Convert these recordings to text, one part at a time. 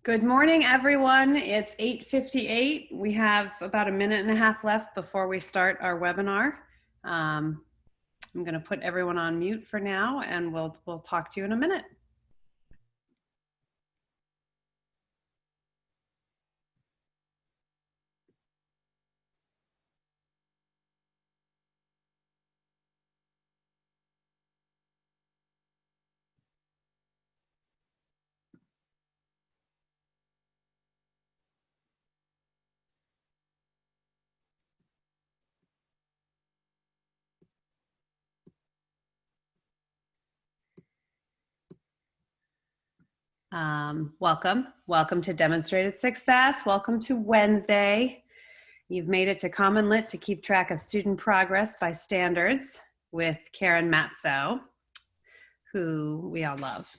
Good morning, everyone. It's 8:58. We have about a minute and a half left before we start our webinar. I'm going to put everyone on mute for now, and we'll talk to you in a minute. Welcome to Demonstrated Success. Welcome to Wednesday. You've made it to CommonLit to keep track of student progress by standards with Karen Matzo, who we all love.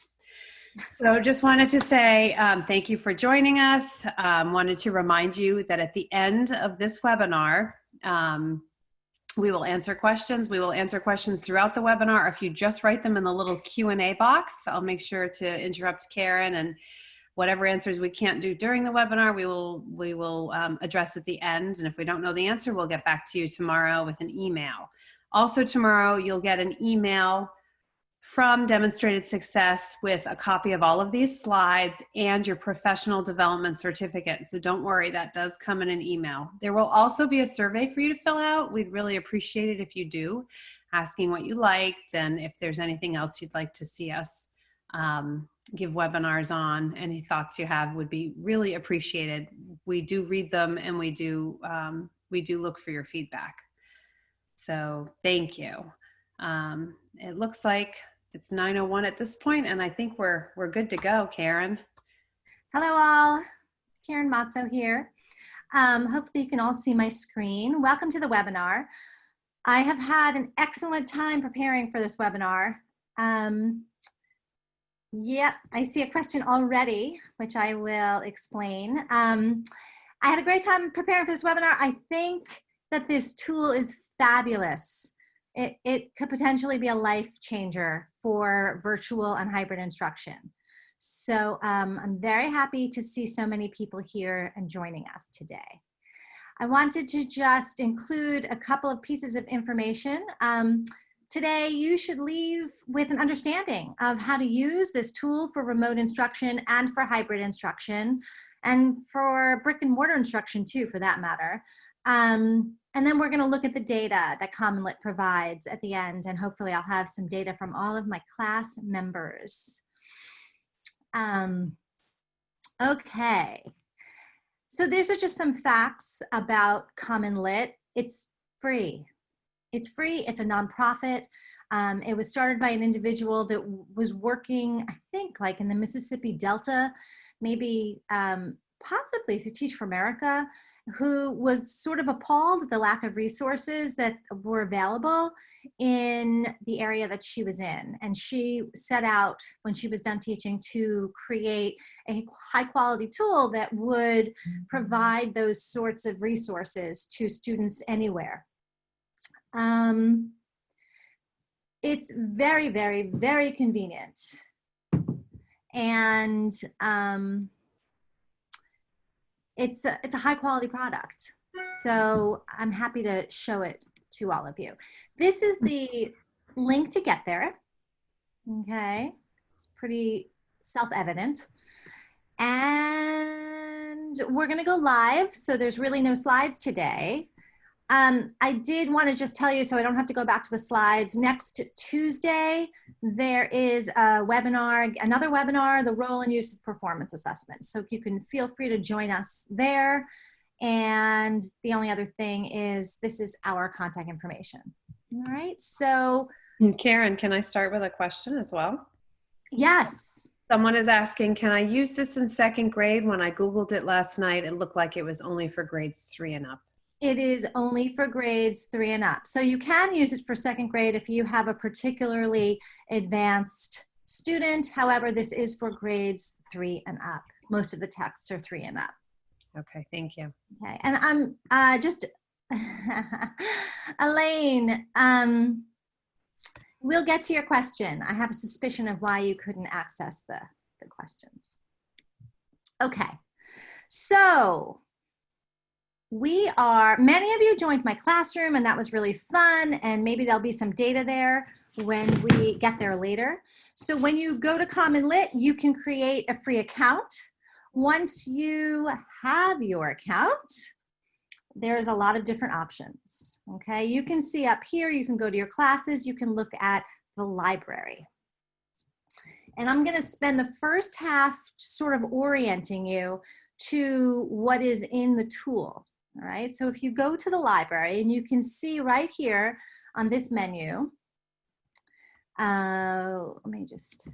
So just wanted to say thank you for joining us. Wanted to remind you that at the end of this webinar, we will answer questions. We will answer questions throughout the webinar. If you just write them in the little Q&A box, I'll make sure to interrupt Karen, and whatever answers we can't do during the webinar, we will address at the end. And if we don't know the answer, we'll get back to you tomorrow with an email. Also tomorrow, you'll get an email from Demonstrated Success with a copy of all of these slides and your professional development certificate. So don't worry, that does come in an email. There will also be a survey for you to fill out. We'd really appreciate it if you do, asking what you liked and if there's anything else you'd like to see us give webinars on. Any thoughts you have would be really appreciated. We do read them, and we do look for your feedback. So thank you. It looks like it's 9:01 at this point, and I think we're good to go, Karen. Hello all, it's Karen Matzo here. Hopefully you can all see my screen. Welcome to the webinar. I have had an excellent time preparing for this webinar. Yep, I see a question already, which I will explain. I had a great time preparing for this webinar. I think that this tool is fabulous. It could potentially be a life changer for virtual and hybrid instruction. So I'm very happy to see so many people here and joining us today. I wanted to just include a couple of pieces of information. Today, you should leave with an understanding of how to use this tool for remote instruction and for hybrid instruction, and for brick and mortar instruction too, for that matter. And then we're going to look at the data that CommonLit provides at the end, and hopefully I'll have some data from all of my class members. Okay, so these are just some facts about CommonLit. It's free. It's free. It's a nonprofit. It was started by an individual that was working, I think, like in the Mississippi Delta, maybe possibly through Teach for America, who was sort of appalled at the lack of resources that were available in the area that she was in. And she set out, when she was done teaching, to create a high quality tool that would provide those sorts of resources to students anywhere. It's very, very, very convenient. And it's a high quality product. So I'm happy to show it to all of you. This is the link to get there. Okay, it's pretty self-evident. And we're gonna go live, so there's really no slides today. I did want to just tell you, so I don't have to go back to the slides, next Tuesday, there is a webinar, another webinar, the role and use of performance assessment. So you can feel free to join us there. And the only other thing is, this is our contact information. All right, so. Karen, can I start with a question as well? Yes. Someone is asking, can I use this in second grade? When I Googled it last night, it looked like it was only for grades 3 and up. It is only for grades 3 and up. So you can use it for second grade if you have a particularly advanced student. However, this is for grades 3 and up. Most of the texts are 3 and up. Okay, thank you. Okay, and I'm just, Elaine, we'll get to your question. I have a suspicion of why you couldn't access the questions. Okay, so many of you joined my classroom and that was really fun, and maybe there'll be some data there when we get there later. So when you go to CommonLit, you can create a free account. Once you have your account, there's a lot of different options, okay? You can see up here, you can go to your classes, you can look at the library. And I'm gonna spend the first half sort of orienting you to what is in the tool, all right? So if you go to the library, and you can see right here on this menu, let me just,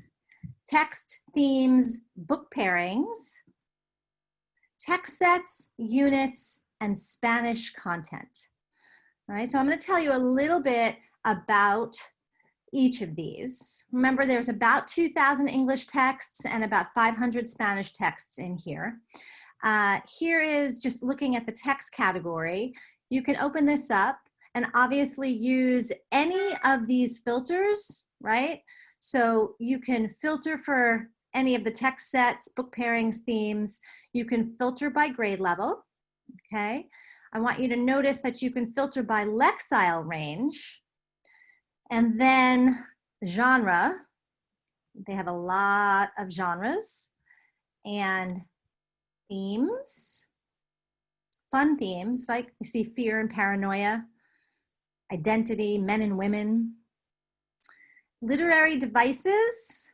text, themes, book pairings, text sets, units, and Spanish content. All right, so I'm going to tell you a little bit about each of these. Remember, there's about 2,000 English texts and about 500 Spanish texts in here. Here is just looking at the text category. You can open this up and obviously use any of these filters, right? So you can filter for any of the text sets, book pairings, themes. You can filter by grade level, okay? I want you to notice that you can filter by lexile range, and then genre. They have a lot of genres, and themes, fun themes, like you see fear and paranoia, identity, men and women, literary devices,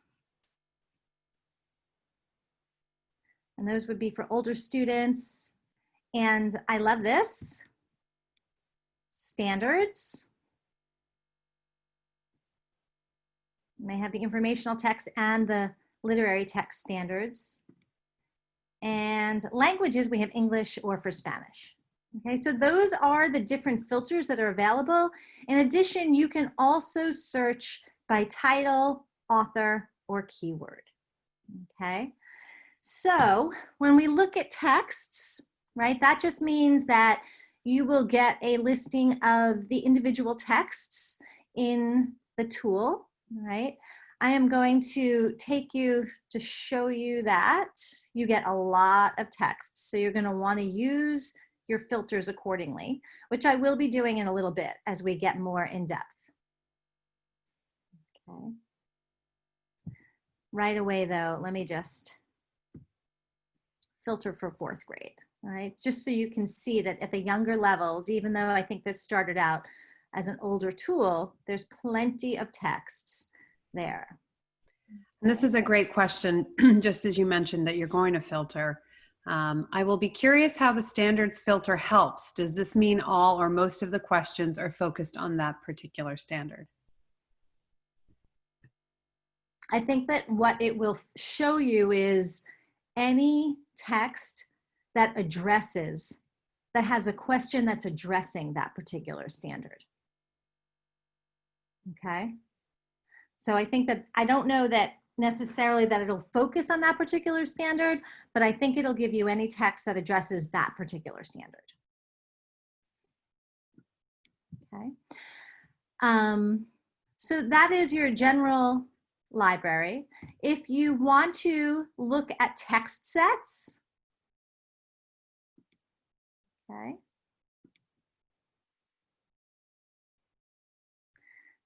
and those would be for older students. And I love this, standards. And they have the informational text and the literary text standards. And languages, we have English or for Spanish. Okay, so those are the different filters that are available. In addition, you can also search by title, author, or keyword. Okay, so when we look at texts, right, that just means that you will get a listing of the individual texts in the tool, right? I am going to take you to show you that you get a lot of text. So you're going to want to use your filters accordingly, which I will be doing in a little bit as we get more in depth. Okay. Right away though, let me just filter for 4th grade, all right? Just so you can see that at the younger levels, even though I think this started out as an older tool, there's plenty of texts there. And this is a great question, just as you mentioned that you're going to filter. I will be curious how the standards filter helps. Does this mean all or most of the questions are focused on that particular standard? I think that what it will show you is any text that has a question that's addressing that particular standard. Okay. So I think that, I don't know that necessarily that it'll focus on that particular standard, but I think it'll give you any text that addresses that particular standard. Okay. So that is your general library. If you want to look at text sets, okay.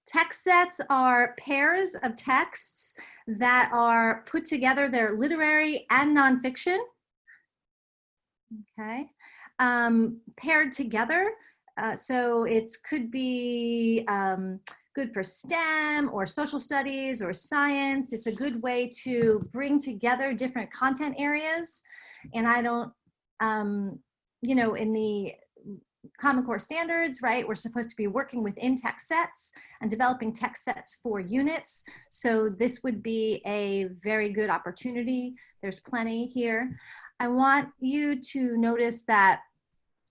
Text sets are pairs of texts that are put together. They're literary and nonfiction, okay, paired together. So it could be good for STEM or social studies or science. It's a good way to bring together different content areas. And I don't, you know, in the Common Core standards, right, we're supposed to be working within text sets and developing text sets for units. So this would be a very good opportunity. There's plenty here. I want you to notice that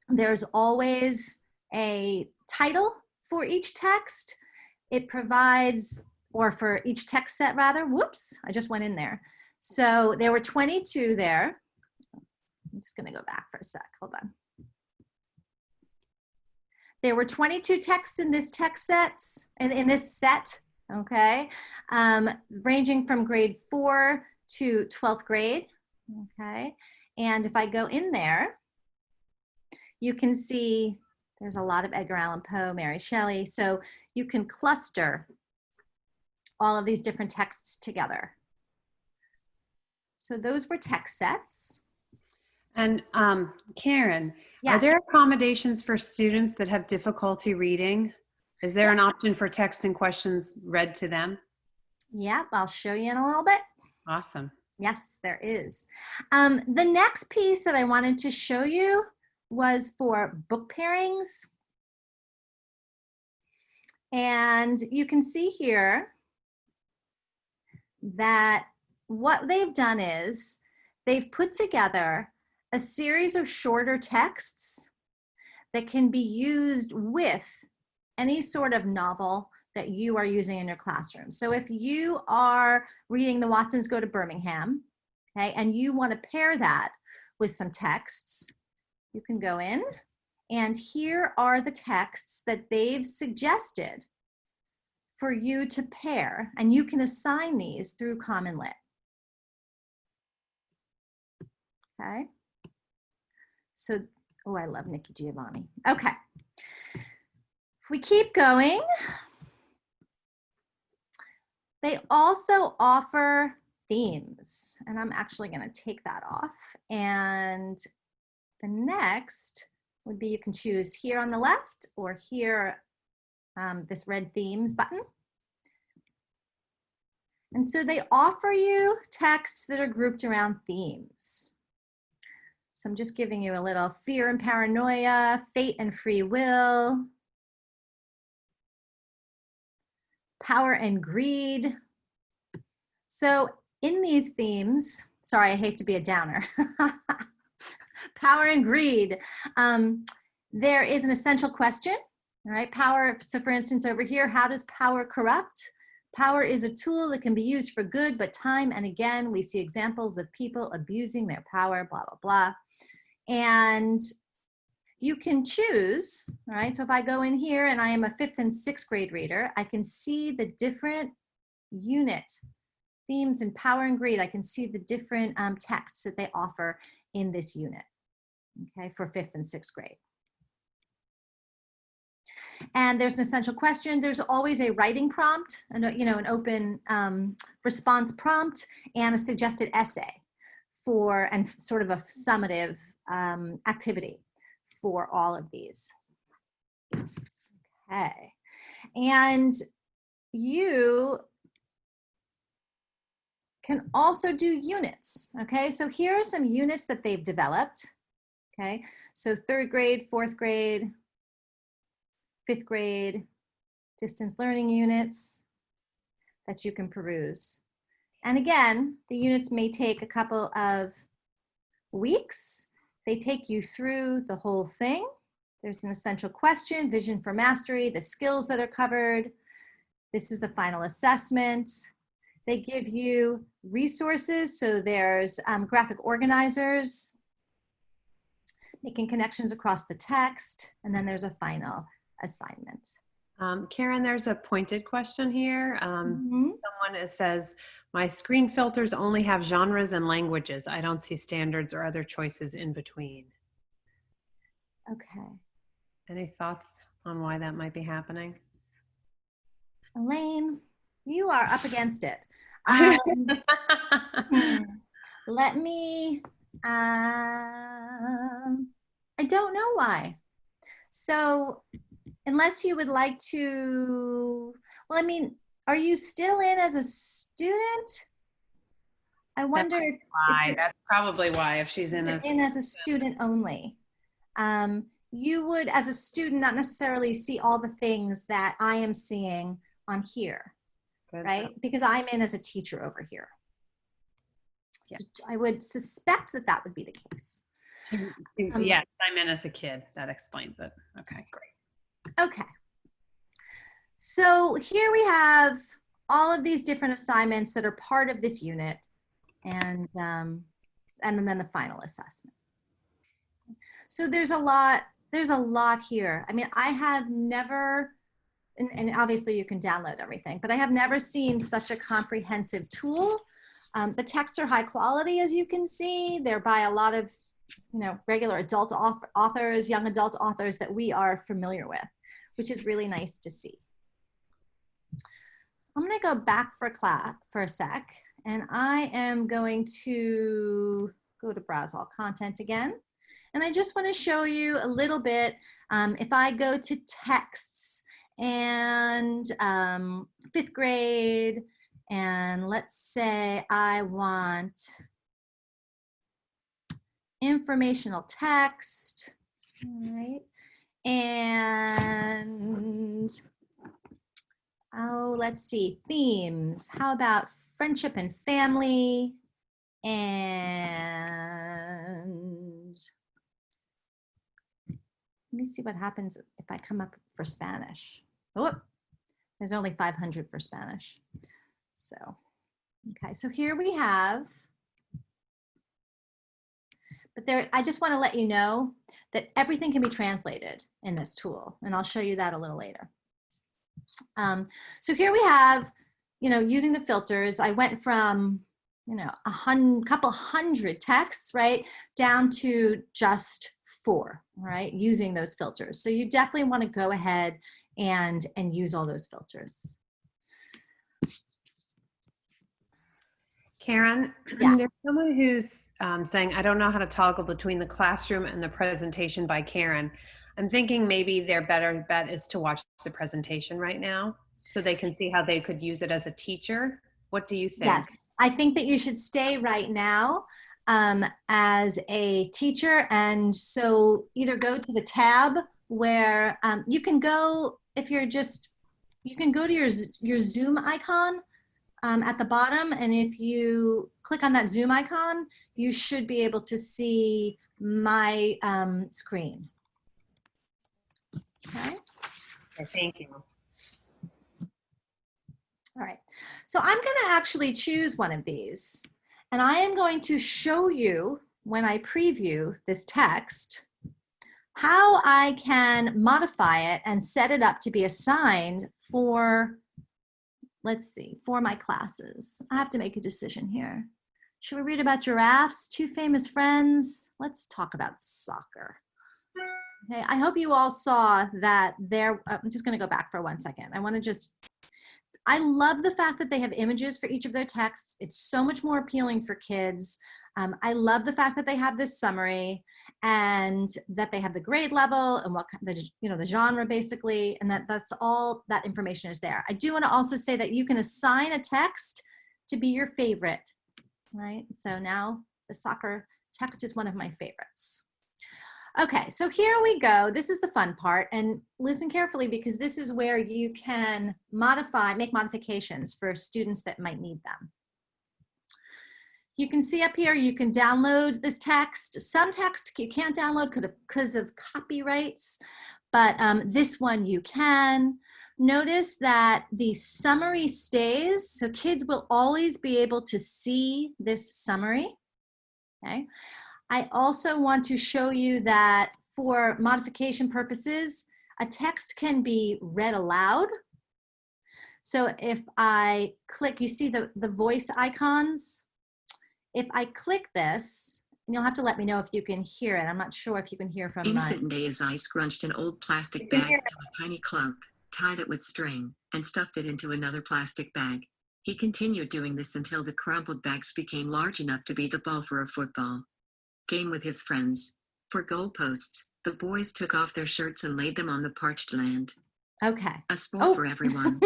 there's always a title for each text. It provides, or for each text set rather, whoops, I just went in there. So there were 22 there. I'm just gonna go back for a sec, hold on. There were 22 texts in this text sets, in this set, okay? Ranging from grade 4 to 12th grade, Okay, and if I go in there, you can see there's a lot of Edgar Allan Poe, Mary Shelley, so you can cluster all of these different texts together. So those were text sets. And Karen, Yes. are there accommodations for students that have difficulty reading? Is there an option for text and questions read to them? Yep, I'll show you in a little bit. Awesome. Yes, there is. The next piece that I wanted to show you was for book pairings. And you can see here that what they've done is they've put together a series of shorter texts that can be used with any sort of novel that you are using in your classroom. So if you are reading The Watsons Go to Birmingham, okay, and you want to pair that with some texts, you can go in, and here are the texts that they've suggested for you to pair, and you can assign these through CommonLit. Okay. So, oh, I love Nikki Giovanni. Okay. If we keep going, they also offer themes, and I'm actually going to take that off. And the next would be you can choose here on the left or here, this red themes button. And so they offer you texts that are grouped around themes. So I'm just giving you a little fear and paranoia, fate and free will, power and greed. So in these themes, sorry, I hate to be a downer. Power and greed. There is an essential question, all right? Power, so for instance, over here, how does power corrupt? Power is a tool that can be used for good, but time and again, we see examples of people abusing their power, blah, blah, blah. And you can choose, all right? So if I go in here and I am a 5th and 6th grade reader, I can see the different unit themes in power and greed. I can see the different texts that they offer in this unit, okay, for 5th and 6th grade. And there's an essential question. There's always a writing prompt, and an open response prompt, and a suggested essay and sort of a summative activity for all of these. Okay, and you can also do units. Okay, so here are some units that they've developed. Okay, so 3rd grade, 4th grade, 5th grade distance learning units that you can peruse. And again, the units may take a couple of weeks. They take you through the whole thing. There's an essential question, vision for mastery, the skills that are covered. This is the final assessment. They give you resources. So there's graphic organizers, making connections across the text, and then there's a final assignment. Karen, there's a pointed question here. Someone says, my screen filters only have genres and languages. I don't see standards or other choices in between. Okay. Any thoughts on why that might be happening? Elaine, you are up against it. Let me, I don't know why. So unless you would like to, well, I mean, are you still in as a student? I wonder if that's probably why, if she's in as a student only. You would, as a student, not necessarily see all the things that I am seeing on here, right? Because I'm in as a teacher over here. So I would suspect that that would be the case. Yes, I'm in as a kid. That explains it. Okay, great. Okay. So here we have all of these different assignments that are part of this unit, and then the final assessment. So there's a lot here. I mean, I have never, and obviously you can download everything, but I have never seen such a comprehensive tool The texts are high quality, as you can see. They're by a lot of, regular adult authors, young adult authors that we are familiar with, which is really nice to see. So I'm going to go back for class for a sec, and I am going to go to browse all content again. And I just want to show you a little bit. If I go to texts and 5th grade, and let's say I want informational text, all right? And let's see, themes. How about friendship and family? And let me see what happens if I come up for Spanish. Oh, there's only 500 for Spanish. So, okay, so here we have, but there, I just want to let you know that everything can be translated in this tool, and I'll show you that a little later. So here we have, using the filters, I went from, a couple hundred texts, right, down to just 4, right, using those filters. So you definitely want to go ahead and use all those filters. Karen, yeah. There's someone who's saying, I don't know how to toggle between the classroom and the presentation by Karen. I'm thinking maybe their better bet is to watch the presentation right now so they can see how they could use it as a teacher. What do you think? Yes, I think that you should stay right now as a teacher. And so either go to the tab where you can go, if you're just, you can go to your Zoom icon at the bottom, and if you click on that Zoom icon, you should be able to see my screen. Okay. Okay, thank you. All right, so I'm going to actually choose one of these, and I am going to show you, when I preview this text, how I can modify it and set it up to be assigned for, let's see, for my classes. I have to make a decision here. Should we read about giraffes, 2 famous friends? Let's talk about soccer. Okay, I hope you all saw that there, I'm just going to go back for 1 second. I love the fact that they have images for each of their texts. It's so much more appealing for kids. I love the fact that they have this summary and that they have the grade level and what the genre basically, and that's all that information is there. I do want to also say that you can assign a text to be your favorite, right? So now the soccer text is one of my favorites. Okay, so here we go. This is the fun part, and listen carefully because this is where you can make modifications for students that might need them. You can see up here, you can download this text. Some text you can't download because of copyrights, but this one you can. Notice that the summary stays, so kids will always be able to see this summary, okay? I also want to show you that for modification purposes, a text can be read aloud. So if I click, you see the voice icons? If I click this, and you'll have to let me know if you can hear it. I'm not sure if you can hear from Innocent Day as I scrunched an old plastic bag to a tiny clump, tied it with string, and stuffed it into another plastic bag. He continued doing this until the crumpled bags became large enough to be the ball for a football game with his friends. For goalposts, the boys took off their shirts and laid them on the parched land. Okay. A sport for everyone.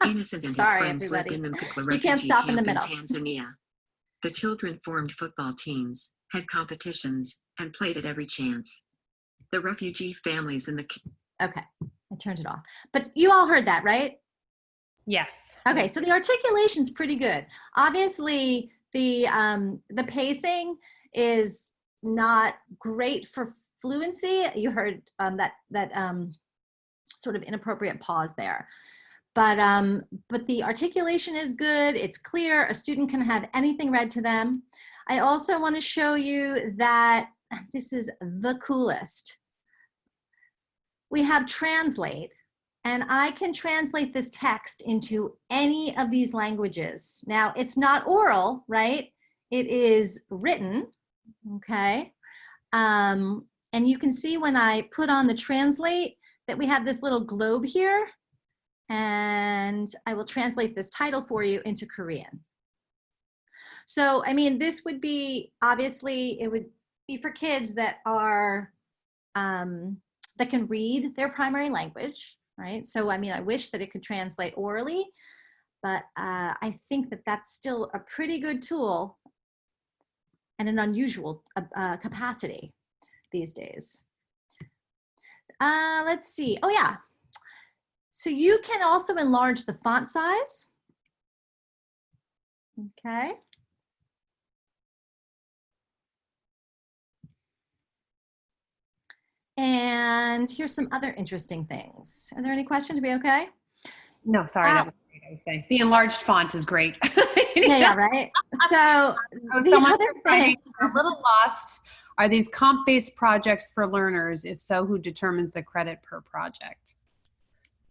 Innocent and his friends lived in the Mpukwa refugee camp in Tanzania. The children formed football teams, had competitions, and played at every chance. The refugee families in the... Okay, I turned it off. But you all heard that, right? Yes. Okay, so the articulation's pretty good. Obviously, the pacing is not great for fluency. You heard that sort of inappropriate pause there. But the articulation is good. It's clear. A student can have anything read to them. I also want to show you that this is the coolest. We have translate. and I can translate this text into any of these languages. Now, it's not oral, right? It is written, okay? And you can see when I put on the translate that we have this little globe here, and I will translate this title for you into Korean. So, I mean, this would be, obviously, it would be for kids that are, that can read their primary language, right? So, I mean, I wish that it could translate orally, but I think that that's still a pretty good tool and an unusual capacity these days. Let's see. Oh, yeah. So you can also enlarge the font size. Okay. And here's some other interesting things. Are there any questions? Are we okay? No, sorry, that was great. I was saying the enlarged font is great. Yeah, right. So the other thing, a little lost. Are these comp-based projects for learners? If so, who determines the credit per project?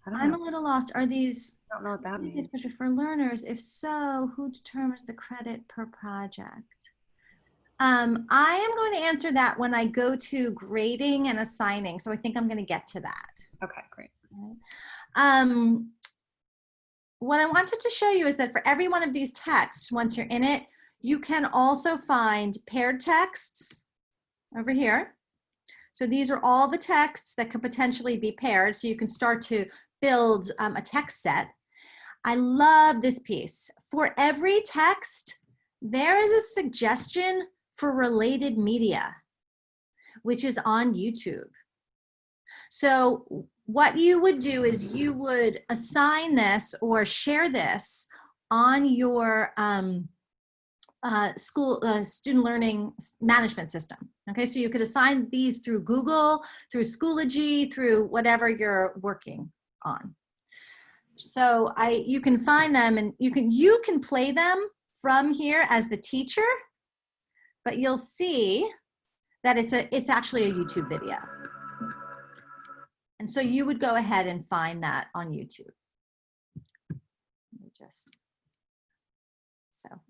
I'm a little lost. Are these I don't know what that means. especially for learners? If so, who determines the credit per project? I am going to answer that when I go to grading and assigning. So I think I'm going to get to that. Okay, great. What I wanted to show you is that for every one of these texts, once you're in it, you can also find paired texts over here. So these are all the texts that could potentially be paired. So you can start to build a text set. I love this piece. For every text, there is a suggestion for related media, which is on YouTube. So what you would do is you would assign this or share this on your student learning management system. Okay, so you could assign these through Google, through Schoology, through whatever you're working on. So you can find them and you can play them from here as the teacher, but you'll see that it's actually a YouTube video. And so you would go ahead and find that on YouTube.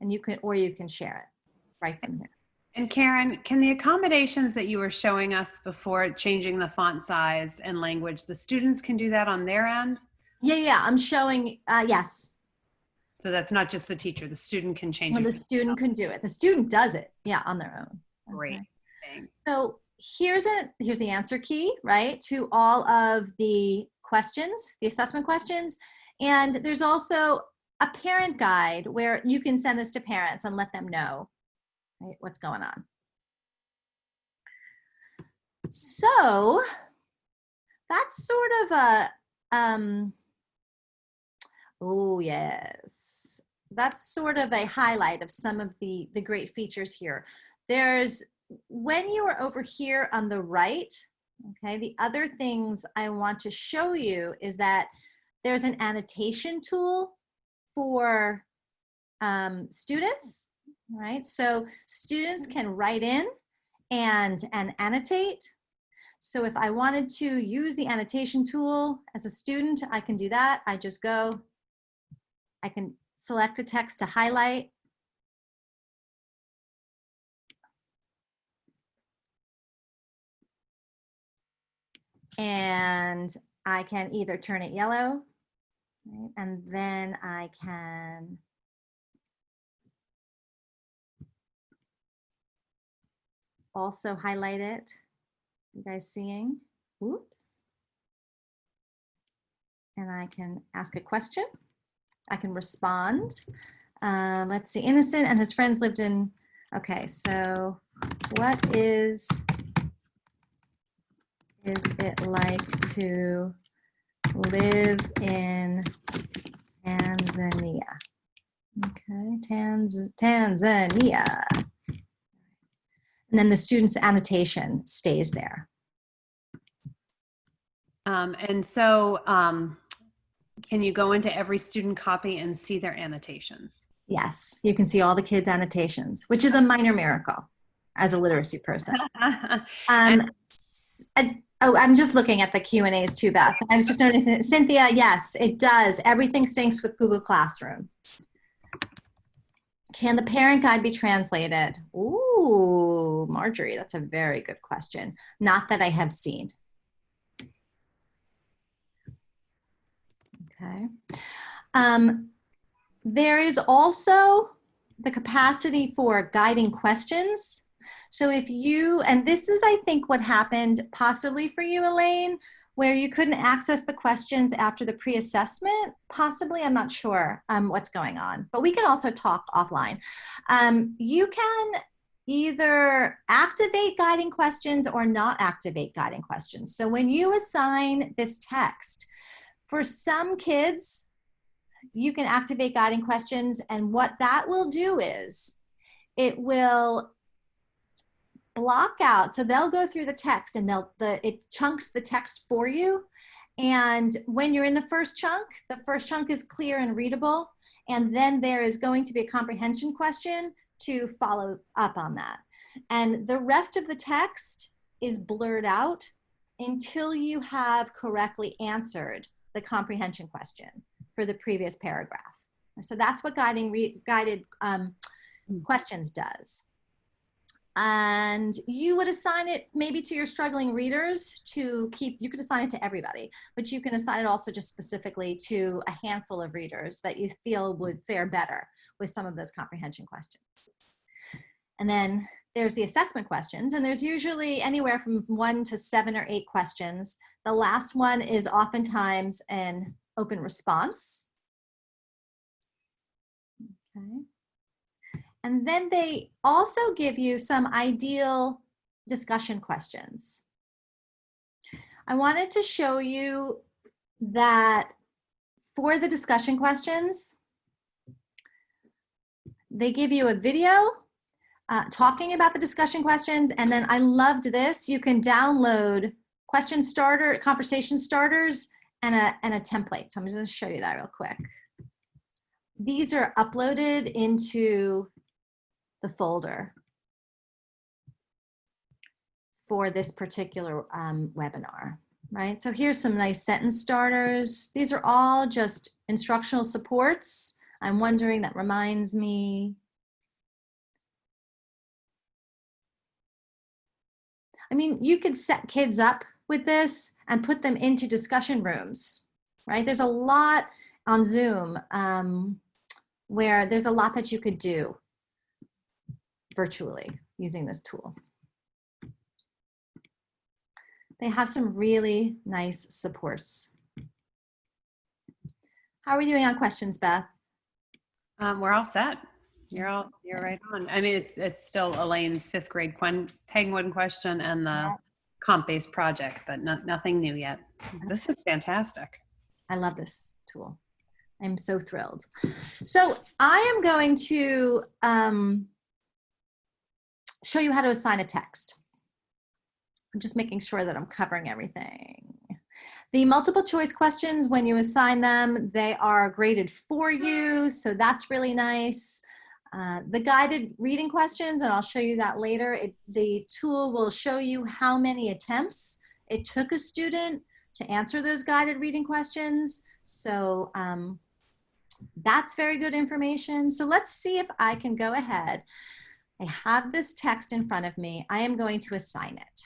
And you can share it right from here. And Karen, can the accommodations that you were showing us before, changing the font size and language, the students can do that on their end? Yeah, I'm showing, yes. So that's not just the teacher, the student can change it. The student can do it. The student does it, yeah, on their own. Great, okay. Thanks. So here's the answer key, right, to all of the questions, the assessment questions. And there's also a parent guide where you can send this to parents and let them know, right, what's going on. So that's sort of a, oh yes, that's sort of a highlight of some of the great features here. When you are over here on the right, okay, the other things I want to show you is that there's an annotation tool for students, right? So students can write in and annotate. So if I wanted to use the annotation tool as a student, I can do that. I can select a text to highlight. And I can either turn it yellow, right? And then I can also highlight it. You guys seeing? Oops. And I can ask a question. I can respond. Let's see, Innocent and his friends lived in, okay, so what is it like to live in Tanzania? Okay, Tanzania. And then the student's annotation stays there. And so can you go into every student copy and see their annotations? Yes, you can see all the kids' annotations, which is a minor miracle as a literacy person. Oh, I'm just looking at the Q&As too, Beth. I was just noticing, Cynthia, yes, it does. Everything syncs with Google Classroom. Can the parent guide be translated? Ooh, Marjorie, that's a very good question. Not that I have seen. Okay. There is also the capacity for guiding questions. So if you, and this is, I think, what happened possibly for you, Elaine, where you couldn't access the questions after the pre-assessment, possibly, I'm not sure what's going on, but we can also talk offline. You can either activate guiding questions or not activate guiding questions. So when you assign this text, for some kids, you can activate guiding questions, and what that will do is it will block out, so they'll go through the text and it chunks the text for you, and when you're in the first chunk is clear and readable, and then there is going to be a comprehension question to follow up on that, and the rest of the text is blurred out until you have correctly answered the comprehension question for the previous paragraph. So that's what guided questions does. And you would assign it maybe to your struggling readers to keep, you could assign it to everybody, but you can assign it also just specifically to a handful of readers that you feel would fare better with some of those comprehension questions. And then there's the assessment questions, and there's usually anywhere from 1 to 7 or 8 questions. The last one is oftentimes an open response. Okay. And then they also give you some ideal discussion questions. I wanted to show you that for the discussion questions, they give you a video talking about the discussion questions, and then I loved this. You can download question starter, conversation starters, and a template. So I'm just going to show you that real quick. These are uploaded into the folder for this particular webinar, right? So here's some nice sentence starters. These are all just instructional supports. I'm wondering, that reminds me. I mean, you could set kids up with this and put them into discussion rooms, right? There's a lot on Zoom where there's a lot that you could do virtually using this tool. They have some really nice supports. How are we doing on questions, Beth? We're all set. You're right on. I mean, it's still Elaine's 5th grade Penguin question and the comp-based project, but nothing new yet. This is fantastic. I love this tool. I'm so thrilled. So I am going to show you how to assign a text. I'm just making sure that I'm covering everything. The multiple choice questions, when you assign them, they are graded for you, so that's really nice. The guided reading questions, and I'll show you that later, the tool will show you how many attempts it took a student to answer those guided reading questions. So that's very good information. So let's see if I can go ahead. I have this text in front of me. I am going to assign it.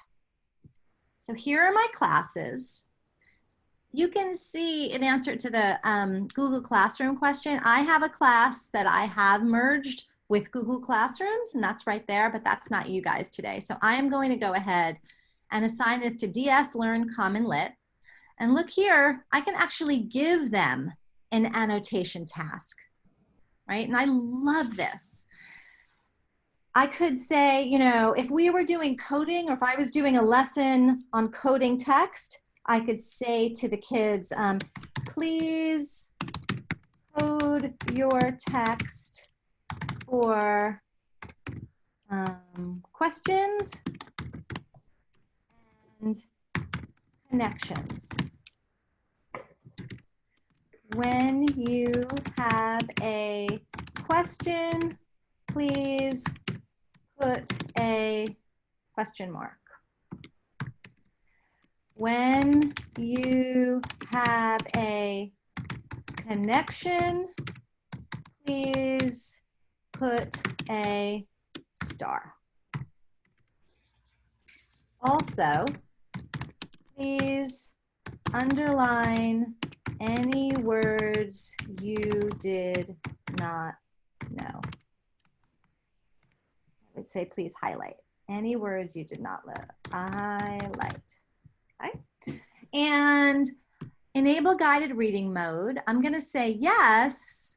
So here are my classes. You can see an answer to the Google Classroom question. I have a class that I have merged with Google Classroom, and that's right there, but that's not you guys today. So I am going to go ahead and assign this to DS Learn CommonLit. And look here, I can actually give them an annotation task, right? And I love this. I could say, you know, if we were doing coding, or if I was doing a lesson on coding text, I could say to the kids, please code your text for questions and connections. When you have a question, please put a question mark. when you have a connection, please put a star. Also, please underline any words you did not know. I would say please highlight any words you did not learn. Highlight. Okay. And enable guided reading mode. I'm going to say yes.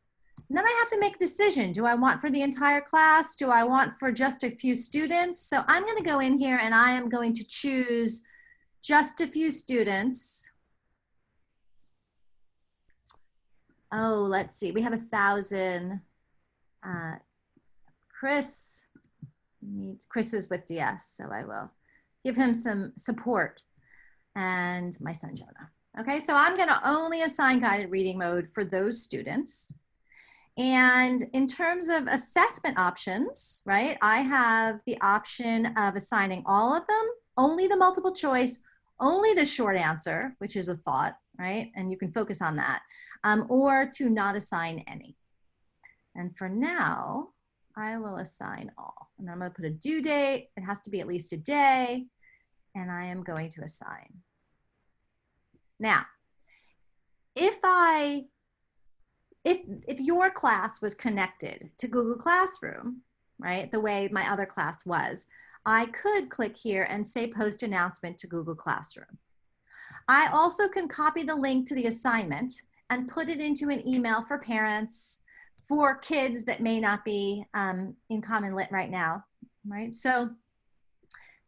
And then I have to make a decision. Do I want for the entire class? Do I want for just a few students? So I'm going to go in here and I am going to choose just a few students. Oh, let's see. We have 1,000. Chris is with DS, so I will give him some support. And my son Jonah. Okay, so I'm going to only assign guided reading mode for those students. And in terms of assessment options, right, I have the option of assigning all of them, only the multiple choice, only the short answer, which is a thought, right? And you can focus on that, or to not assign any. And for now, I will assign all. And I'm going to put a due date. It has to be at least a day. And I am going to assign. Now, if your class was connected to Google Classroom, right, the way my other class was, I could click here and say post announcement to Google Classroom. I also can copy the link to the assignment and put it into an email for parents, for kids that may not be in CommonLit right now, right? So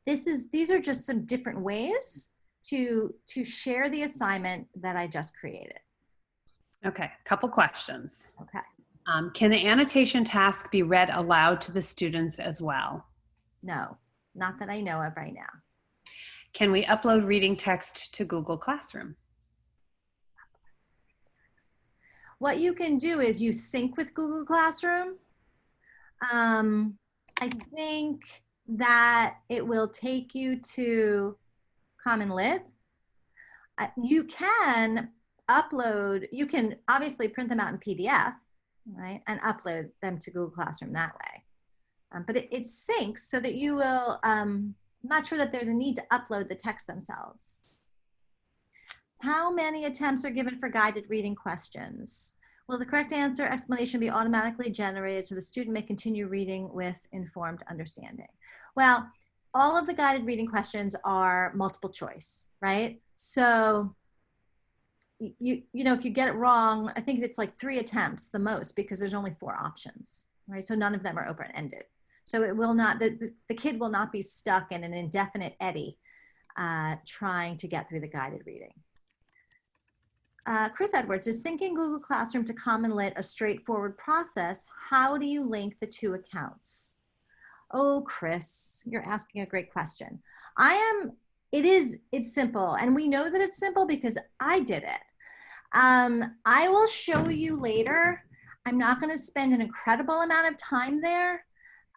these are just some different ways to share the assignment that I just created. Okay, a couple questions. Okay. Can the annotation task be read aloud to the students as well? No, not that I know of right now. Can we upload reading text to Google Classroom? What you can do is you sync with Google Classroom. I think that it will take you to CommonLit. You can upload, you can obviously print them out in PDF, right, and upload them to Google Classroom that way. But it syncs so that you will, I'm not sure that there's a need to upload the text themselves. How many attempts are given for guided reading questions? Will the correct answer explanation be automatically generated so the student may continue reading with informed understanding? Well, all of the guided reading questions are multiple choice, right? So, you know, if you get it wrong, I think it's like 3 attempts the most because there's only 4 options, right? So none of them are open-ended. So it will not, the kid will not be stuck in an indefinite eddy trying to get through the guided reading. Chris Edwards, is syncing Google Classroom to CommonLit a straightforward process? How do you link the 2 accounts? Oh, Chris, you're asking a great question. It's simple, and we know that it's simple because I did it. I will show you later. I'm not going to spend an incredible amount of time there,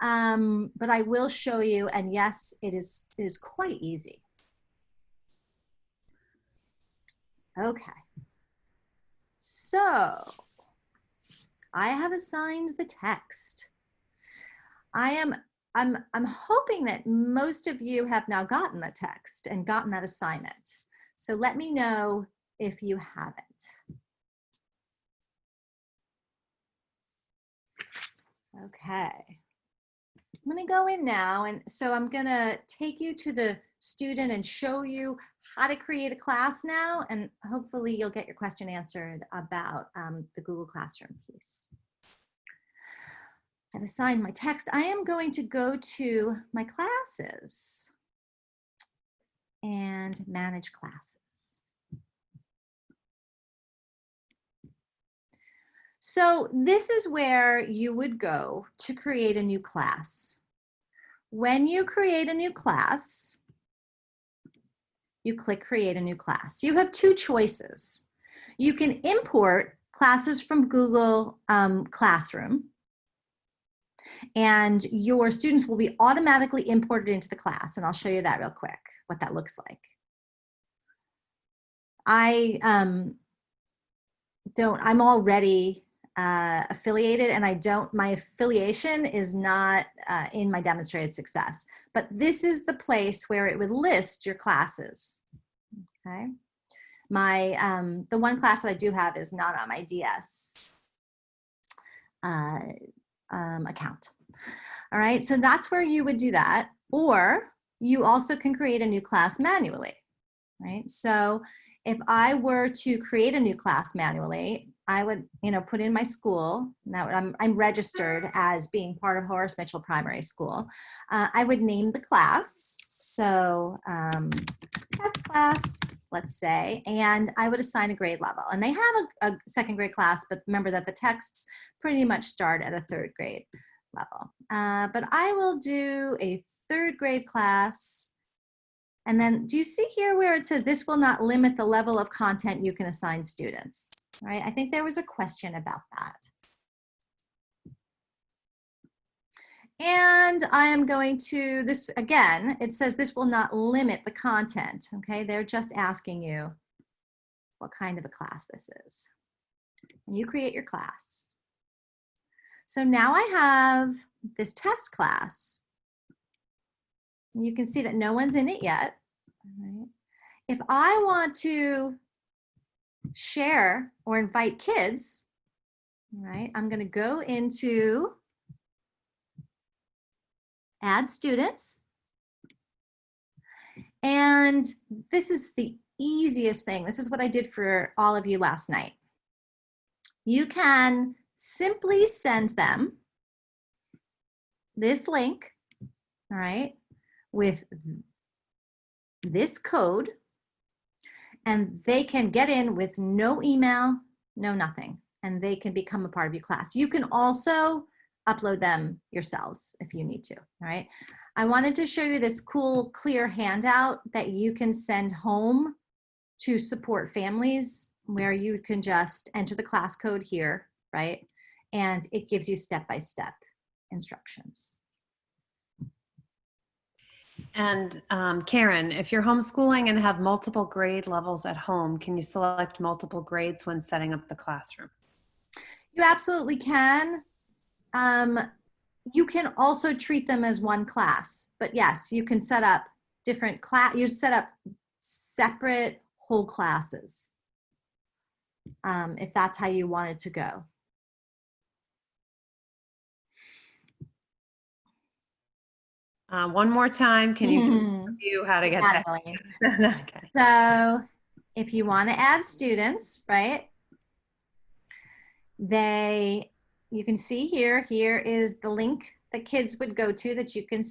but I will show you, and yes, it is quite easy. Okay. So I have assigned the text. I'm hoping that most of you have now gotten the text and gotten that assignment. So let me know if you haven't. Okay. I'm going to go in now, and so I'm going to take you to the student and show you how to create a class now, and hopefully you'll get your question answered about the Google Classroom piece. I've assigned my text. I am going to go to my classes and manage classes. So this is where you would go to create a new class. When you create a new class, you click create a new class. You have 2 choices. You can import classes from Google Classroom, and your students will be automatically imported into the class. And I'll show you that real quick, what that looks like. I I'm already affiliated, and my affiliation is not in my demonstrated success, but this is the place where it would list your classes. Okay. The one class that I do have is not on my DS account. All right, so that's where you would do that, or you also can create a new class manually, right? So if I were to create a new class manually, I would, put in my school. Now I'm registered as being part of Horace Mitchell Primary School. I would name the class, so test class, let's say, and I would assign a grade level. And they have a second grade class, but remember that the texts pretty much start at a third grade level. But I will do a third grade class. And then do you see here where it says this will not limit the level of content you can assign students, right? I think there was a question about that. And I am going to, this again, it says this will not limit the content, okay? They're just asking you what kind of a class this is. And you create your class. So now I have this test class. You can see that no one's in it yet. Right. If I want to share or invite kids, right, I'm going to go into Add Students. And this is the easiest thing. This is what I did for all of you last night. You can simply send them this link, all right, with this code, and they can get in with no email, no nothing, and they can become a part of your class. You can also upload them yourselves if you need to, all right? I wanted to show you this cool, clear handout that you can send home to support families, where you can just enter the class code here, right? And it gives you step-by-step instructions. And Karen, if you're homeschooling and have multiple grade levels at home, can you select multiple grades when setting up the classroom? You absolutely can. You can also treat them as one class, but yes, you can set up different you set up separate whole classes if that's how you want it to go. One more time, can you review how to get that? Okay. So if you want to add students, right, you can see here is the link that kids would go to that you can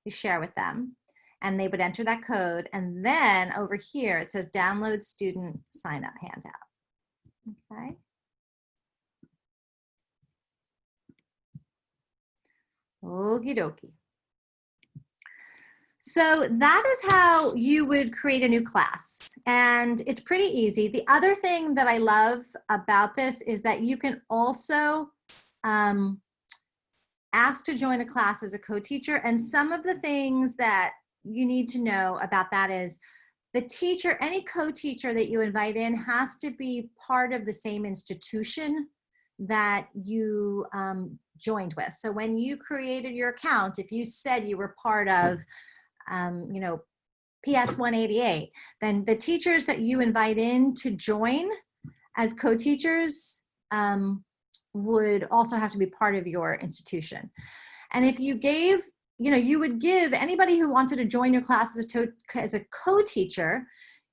you share with them, and they would enter that code, and then over here it says download student sign up handout. Okay. Okie dokie. So that is how you would create a new class, and it's pretty easy. The other thing that I love about this is that you can also ask to join a class as a co-teacher, and some of the things that you need to know about that is the teacher, any co-teacher that you invite in has to be part of the same institution that you joined with. So when you created your account, if you said you were part of PS 188, then the teachers that you invite in to join as co-teachers would also have to be part of your institution. And if you gave, you would give anybody who wanted to join your class as a co-teacher,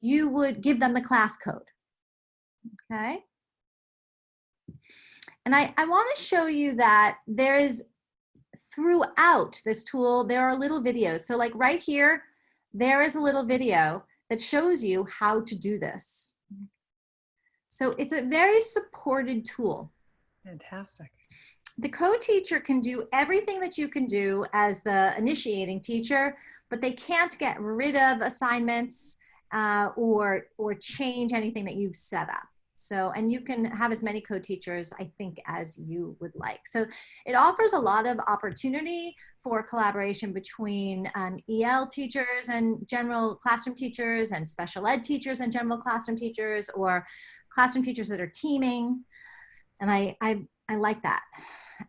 you would give them the class code. Okay. And I want to show you that there is, throughout this tool, there are little videos. So like right here, there is a little video that shows you how to do this. So it's a very supported tool. Fantastic. The co-teacher can do everything that you can do as the initiating teacher, but they can't get rid of assignments or change anything that you've set up. So, and you can have as many co-teachers, I think, as you would like. So it offers a lot of opportunity for collaboration between EL teachers and general classroom teachers, and special ed teachers and general classroom teachers, or classroom teachers that are teaming. And I like that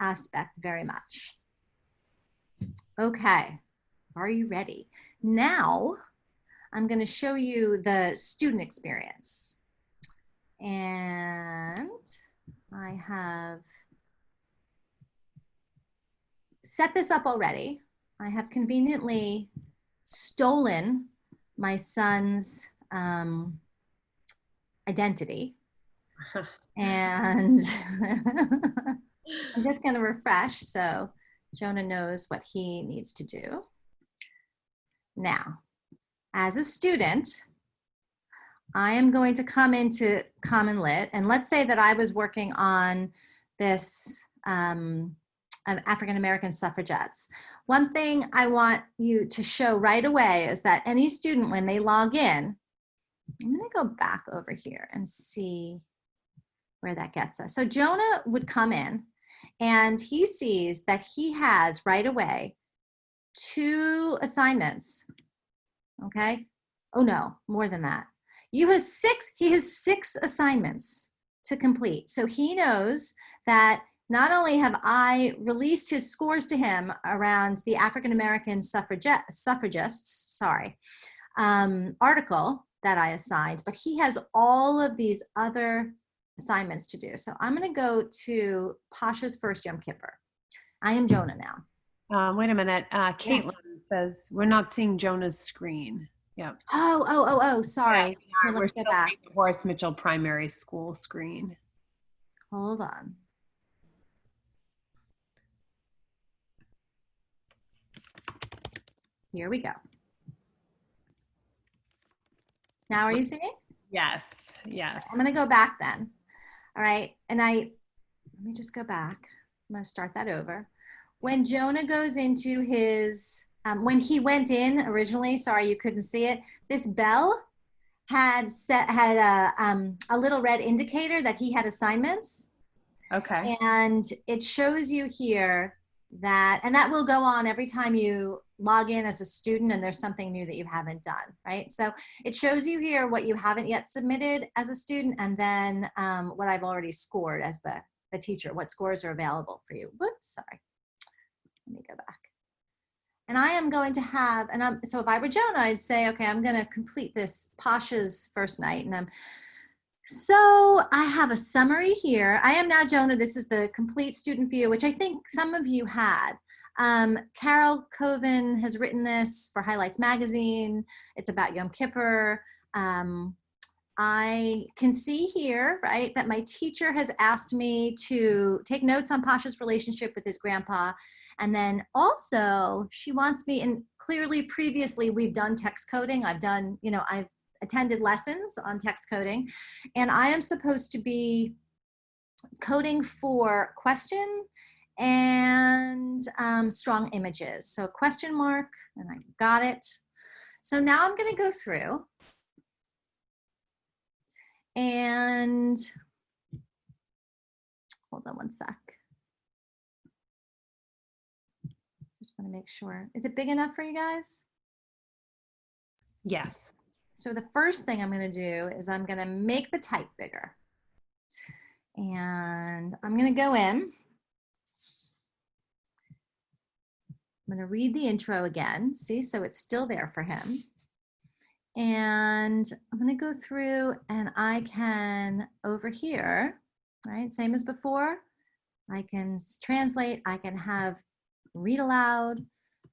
aspect very much. Okay, are you ready? Now, I'm going to show you the student experience. And I have set this up already. I have conveniently stolen my son's identity. And I'm just going to refresh so Jonah knows what he needs to do. Now, as a student, I am going to come into CommonLit, and let's say that I was working on this African-American suffragettes. One thing I want you to show right away is that any student, when they log in, I'm going to go back over here and see where that gets us. So Jonah would come in, and he sees that he has right away 2 assignments. Okay. Oh no, more than that. He has 6 assignments to complete. So he knows that not only have I released his scores to him around the African-American suffragists, article that I assigned, but he has all of these other assignments to do. So I'm going to go to Pasha's first Yom Kippur. I am Jonah now. Wait a minute. Caitlin says we're not seeing Jonah's screen. Yep. Oh, sorry. Yeah, Here, we're let's go still back. seeing the Horace Mitchell Primary School screen. Hold on. Here we go. Now, are you seeing? Yes, yes. I'm going to go back then. All right. And let me just go back. I'm going to start that over. When Jonah goes into his, when he went in originally, sorry, you couldn't see it, this bell had a little red indicator that he had assignments. Okay. And it shows you here that, and that will go on every time you log in as a student and there's something new that you haven't done, right? So it shows you here what you haven't yet submitted as a student, and then what I've already scored as the teacher, what scores are available for you. Whoops, sorry. Let me go back. And I am going to have, so if I were Jonah, I'd say, okay, I'm going to complete this Pasha's first night. And so I have a summary here. I am now Jonah. This is the complete student view, which I think some of you had. Carol Coven has written this for Highlights Magazine. It's about Yom Kippur. I can see here, right, that my teacher has asked me to take notes on Pasha's relationship with his grandpa. And then also she wants me, and clearly previously we've done text coding. I've attended lessons on text coding, and I am supposed to be coding for question and strong images. So question mark, and I got it. So now I'm going to go through and hold on one sec. Just want to make sure. Is it big enough for you guys? Yes. So the first thing I'm going to do is I'm going to make the type bigger. And I'm going to go in. I'm going to read the intro again. See, so it's still there for him. And I'm going to go through, and I can, over here, right, same as before, I can translate, I can have read aloud.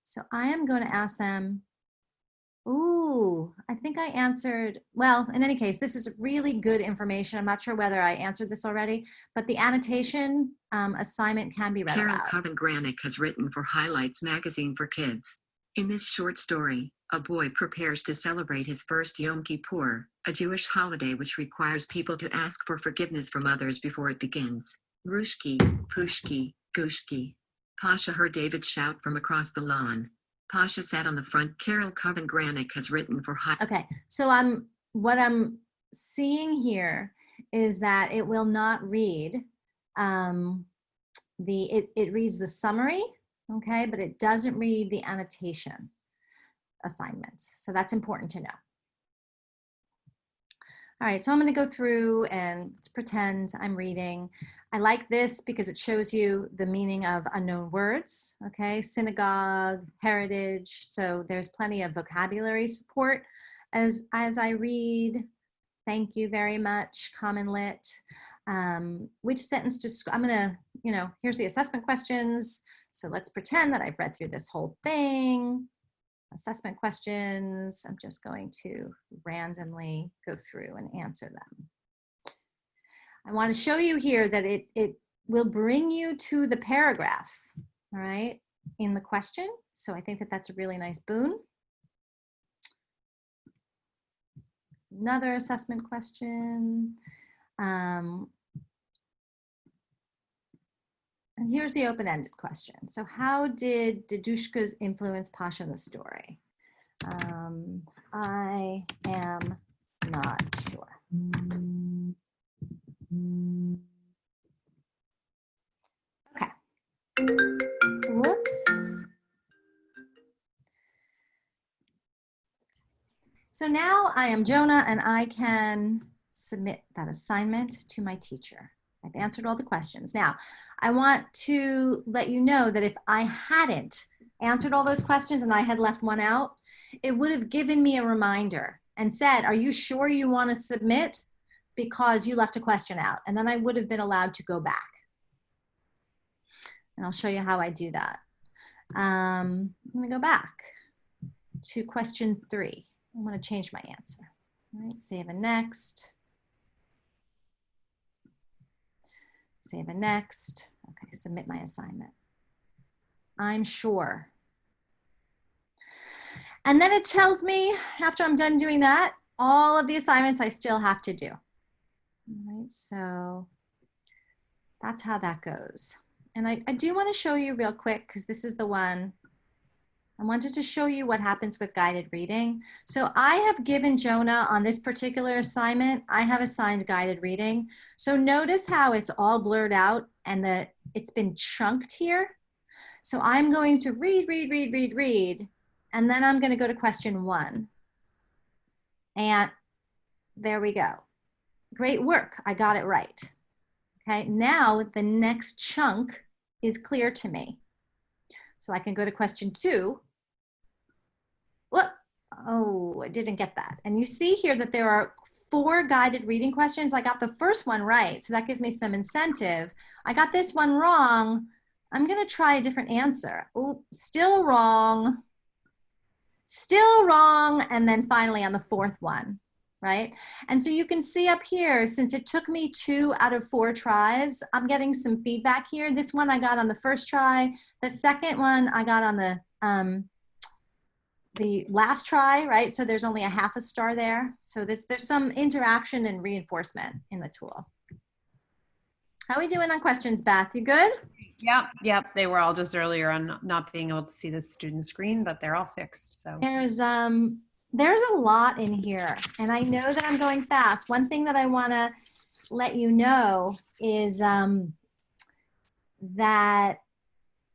So I am going to ask them, ooh, I think I answered, well, in any case, this is really good information. I'm not sure whether I answered this already, but the annotation assignment can be read Carol aloud. Coven has written for Highlights Magazine for Kids. In this short story, a boy prepares to celebrate his first Yom Kippur, a Jewish holiday which requires people to ask for forgiveness from others before it begins. Rushki, Pushki, Gushki. Pasha heard David shout from across the lawn. Pasha sat on the front. Carol Coven has written for Okay, so what I'm seeing here is that it will not read it reads the summary, okay, but it doesn't read the annotation assignment. So that's important to know. All right, so I'm going to go through and let's pretend I'm reading. I like this because it shows you the meaning of unknown words, okay? Synagogue, heritage, so there's plenty of vocabulary support as I read. Thank you very much, CommonLit. Which sentence I'm gonna, here's the assessment questions. So let's pretend that I've read through this whole thing. Assessment questions, I'm just going to randomly go through and answer them. I want to show you here that it will bring you to the paragraph, all right, in the question. So I think that that's a really nice boon. Another assessment question. And here's the open-ended question. So how did Dedushka's influence Pasha in the story? I am not sure. Okay. Whoops. So now I am Jonah and I can submit that assignment to my teacher. I've answered all the questions. Now, I want to let you know that if I hadn't answered all those questions and I had left one out, it would have given me a reminder and said, are you sure you want to submit? Because you left a question out. And then I would have been allowed to go back. And I'll show you how I do that. I'm going to go back to question 3. I'm going to change my answer. All right, save and next. Save and next. Okay, submit my assignment. I'm sure. And then it tells me, after I'm done doing that, all of the assignments I still have to do. All right, so that's how that goes. And I do want to show you real quick, because this is the one I wanted to show you what happens with guided reading. So I have given Jonah on this particular assignment, I have assigned guided reading. So notice how it's all blurred out and it's been chunked here. So I'm going to read, and then I'm going to go to question 1. And there we go. Great work, I got it right. Okay, now the next chunk is clear to me. So I can go to question 2. What? Oh, I didn't get that. And you see here that there are 4 guided reading questions. I got the first one right, so that gives me some incentive. I got this one wrong. I'm going to try a different answer. Oh, still wrong. Still wrong. And then finally on the 4th one, right? And so you can see up here, since it took me 2 out of 4 tries, I'm getting some feedback here. This one I got on the first try. The second one I got on the last try, right? So there's only a ½ a star there. So there's some interaction and reinforcement in the tool. How are we doing on questions, Beth? You good? Yep. They were all just earlier on not being able to see the student screen, but they're all fixed. So there's a lot in here, and I know that I'm going fast. One thing that I want to let you know is that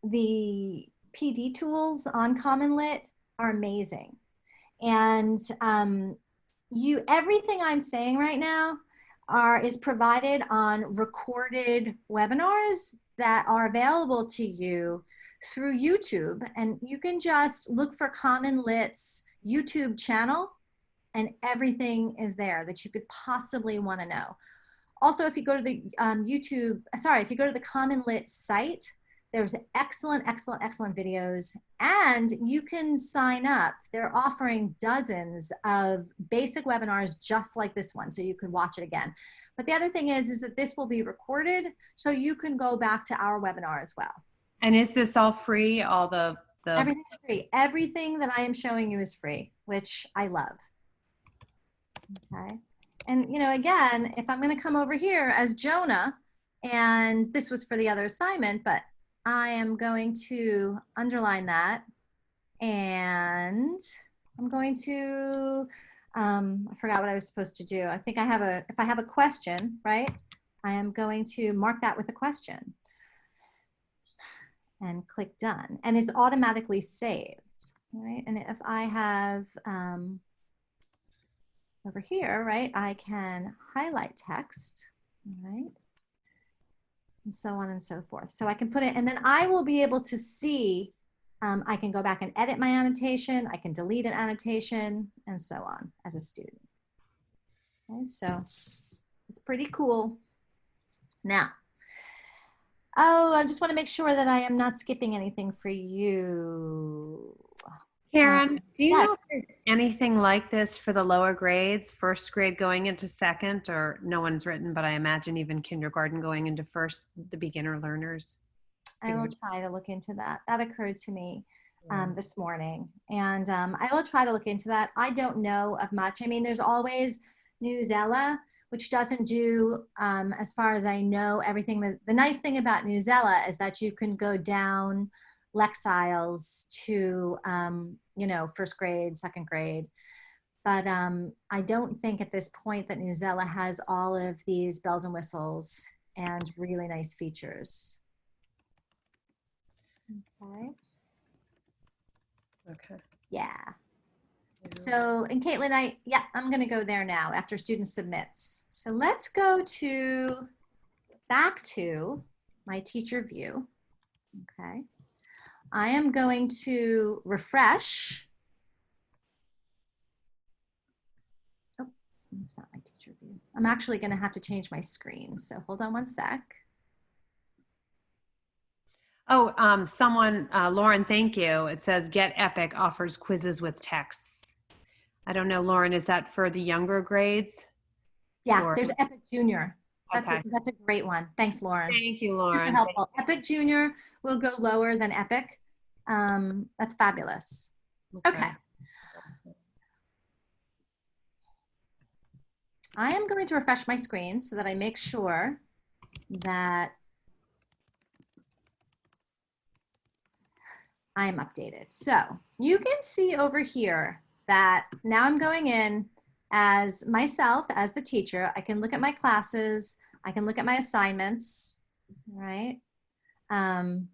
the PD tools on CommonLit are amazing. And everything I'm saying right now is provided on recorded webinars that are available to you through YouTube. And you can just look for CommonLit's YouTube channel and everything is there that you could possibly want to know. Also, if you go to the if you go to the CommonLit site, there's excellent videos, and you can sign up. They're offering dozens of basic webinars just like this one, so you can watch it again. But the other thing is that this will be recorded, so you can go back to our webinar as well. And is this all free? All the Everything's free. Everything that I am showing you is free, which I love. Okay. And again, if I'm going to come over here as Jonah, and this was for the other assignment, but I am going to underline that, and I'm going to I forgot what I was supposed to do. I think I have if I have a question, right, I am going to mark that with a question and click done. And it's automatically saved, right? And if I have over here, right, I can highlight text, right? And so on and so forth. So I can put it, and then I will be able to see, I can go back and edit my annotation, I can delete an annotation, and so on as a student. Okay, so it's pretty cool. Now, oh, I just want to make sure that I am not skipping anything for you. Karen, do you know if Yes. there's anything like this for the lower grades, first grade going into second, or no one's written, but I imagine even kindergarten going into first, the beginner learners? I will try to look into that. That occurred to me Yeah. this morning. And I will try to look into that. I don't know of much. I mean, there's always Newsella, which doesn't do, as far as I know, everything. The nice thing about Newsella is that you can go down Lexiles to, you know, first grade, second grade. But I don't think at this point that Newsella has all of these bells and whistles and really nice features. Okay. Okay. Yeah. So, and Caitlin, I'm going to go there now after student submits. So let's go back to my teacher view. Okay. I am going to refresh. Oh, it's not my teacher view. I'm actually going to have to change my screen. So hold on one sec. Oh, someone, Lauren, thank you. It says Get Epic offers quizzes with texts. I don't know, Lauren, is that for the younger grades? Yeah, Or- there's Epic Junior. Okay. That's a great one. Thanks, Lauren. Thank you, Super Lauren. helpful. Epic Junior will go lower than Epic. That's fabulous. Okay. I am going to refresh my screen so that I make sure that I am updated. So you can see over here that now I'm going in as myself, as the teacher. I can look at my classes. I can look at my assignments, right? And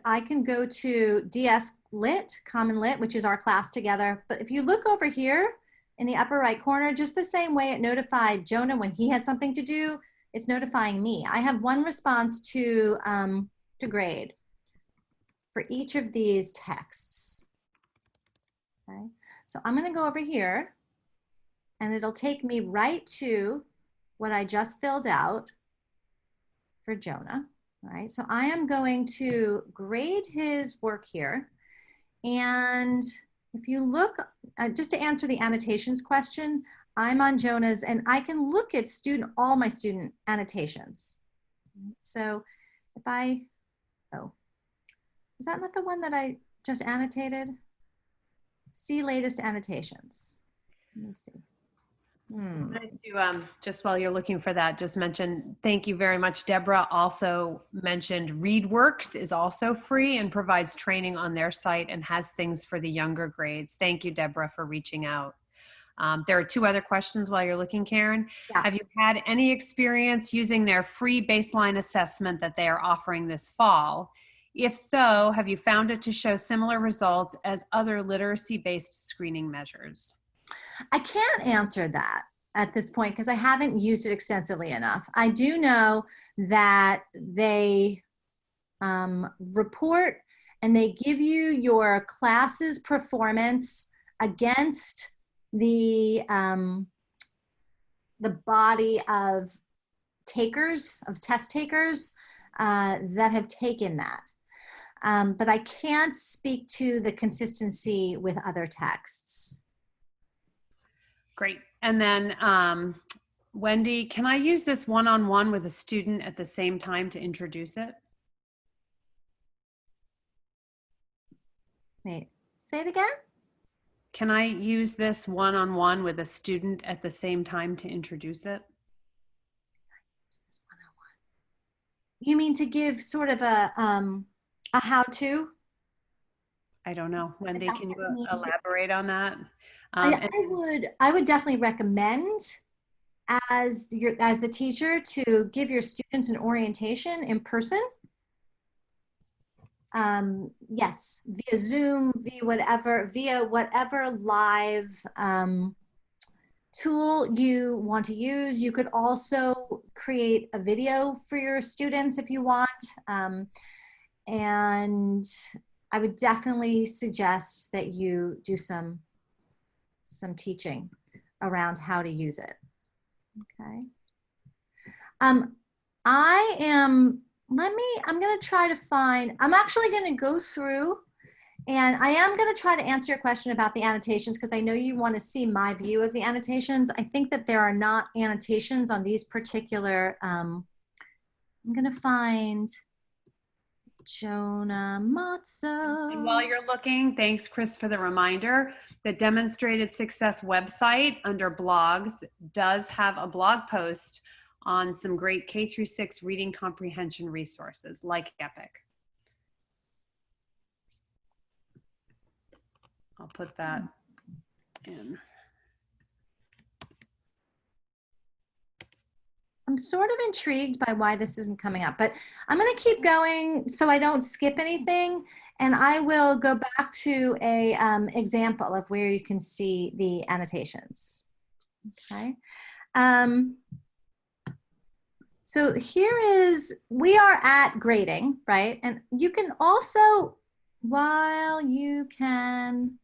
I can go to DS Lit, CommonLit, which is our class together. But if you look over here in the upper right corner, just the same way it notified Jonah when he had something to do, it's notifying me. I have one response to grade for each of these texts. Okay, so I'm going to go over here and it'll take me right to what I just filled out for Jonah. All right, so I am going to grade his work here. And if you look, just to answer the annotations question, I'm on Jonah's and I can look at all my student annotations. So if oh, is that not the one that I just annotated? See latest annotations. Let me see. I wanted to, just while you're looking for that, just mention, thank you very much. Deborah also mentioned ReadWorks is also free and provides training on their site and has things for the younger grades. Thank you, Deborah, for reaching out. There are two other questions while you're looking, Karen. Yeah. Have you had any experience using their free baseline assessment that they are offering this fall? If so, have you found it to show similar results as other literacy-based screening measures? I can't answer that at this point because I haven't used it extensively enough. I do know that they report and they give you your class's performance against the body of test takers that have taken that. But I can't speak to the consistency with other texts. Great. And then, Wendy, can I use this one-on-one with a student at the same time to introduce it? Wait, say it again? Can I use this one-on-one with a student at the same time to introduce it? You mean to give sort of a how-to? I don't know. Wendy, That's can you what it means. elaborate on that? I would definitely recommend as the teacher to give your students an orientation in person. Yes, via Zoom, via whatever live tool you want to use. You could also create a video for your students if you want. And I would definitely suggest that you do some teaching around how to use it. Okay. I'm going to try to find, I'm actually going to go through and I am going to try to answer your question about the annotations because I know you want to see my view of the annotations. I think that there are not annotations on these particular, I'm going to find Jonah Matzo. And while you're looking, thanks, Chris, for the reminder. The Demonstrated Success website under blogs does have a blog post on some great K-6 reading comprehension resources like EPIC. I'll put that in. I'm sort of intrigued by why this isn't coming up, but I'm going to keep going so I don't skip anything. And I will go back to a example of where you can see the annotations. Okay. So here is, we are at grading, right? And you can also, while you can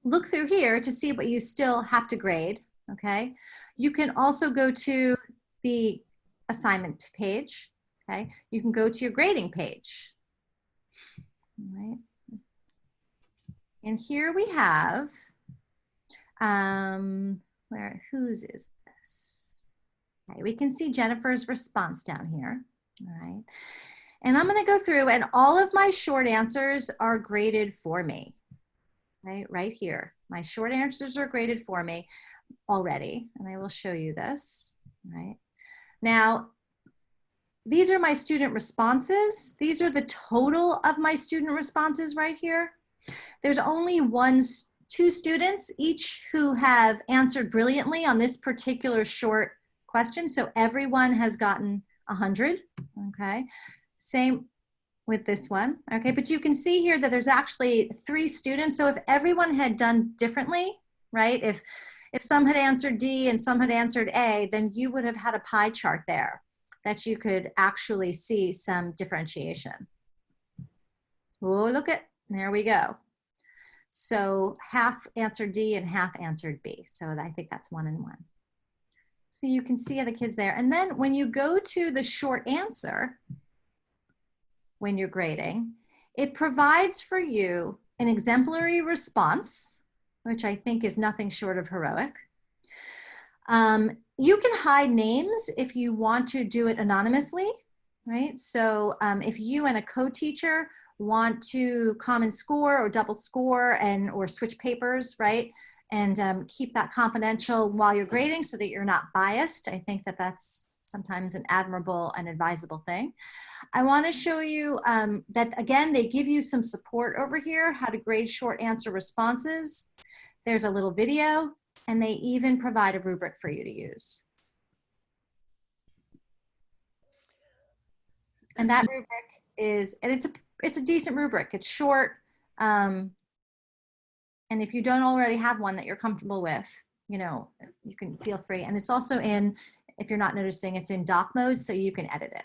look through here to see what you still have to grade, okay? You can also go to the assignment page, okay? You can go to your grading page, all right? And here we have, whose is this? Okay, we can see Jennifer's response down here, all right? And I'm gonna go through and all of my short answers are graded for me, right here. My short answers are graded for me already, and I will show you this, right? Now, these are my student responses. These are the total of my student responses right here. There's only two students each who have answered brilliantly on this particular short question. So everyone has gotten 100, okay? Same with this one, okay? But you can see here that there's actually 3 students. So if everyone had done differently, right? If some had answered D and some had answered A, then you would have had a pie chart there that you could actually see some differentiation. Oh, look at, there we go. So half answered D and half answered B. So I think that's 1 and 1. So you can see the kids there. And then when you go to the short answer, when you're grading, it provides for you an exemplary response, which I think is nothing short of heroic. You can hide names if you want to do it anonymously, right? So if you and a co-teacher want to common score or double score or switch papers, right? And keep that confidential while you're grading so that you're not biased. I think that that's sometimes an admirable and advisable thing. I want to show you that, again, they give you some support over here, how to grade short answer responses. There's a little video, and they even provide a rubric for you to use. And that rubric is, and it's a decent rubric. It's short. And if you don't already have one that you're comfortable with, you know, you can feel free. And it's also in, if you're not noticing, it's in doc mode, so you can edit it.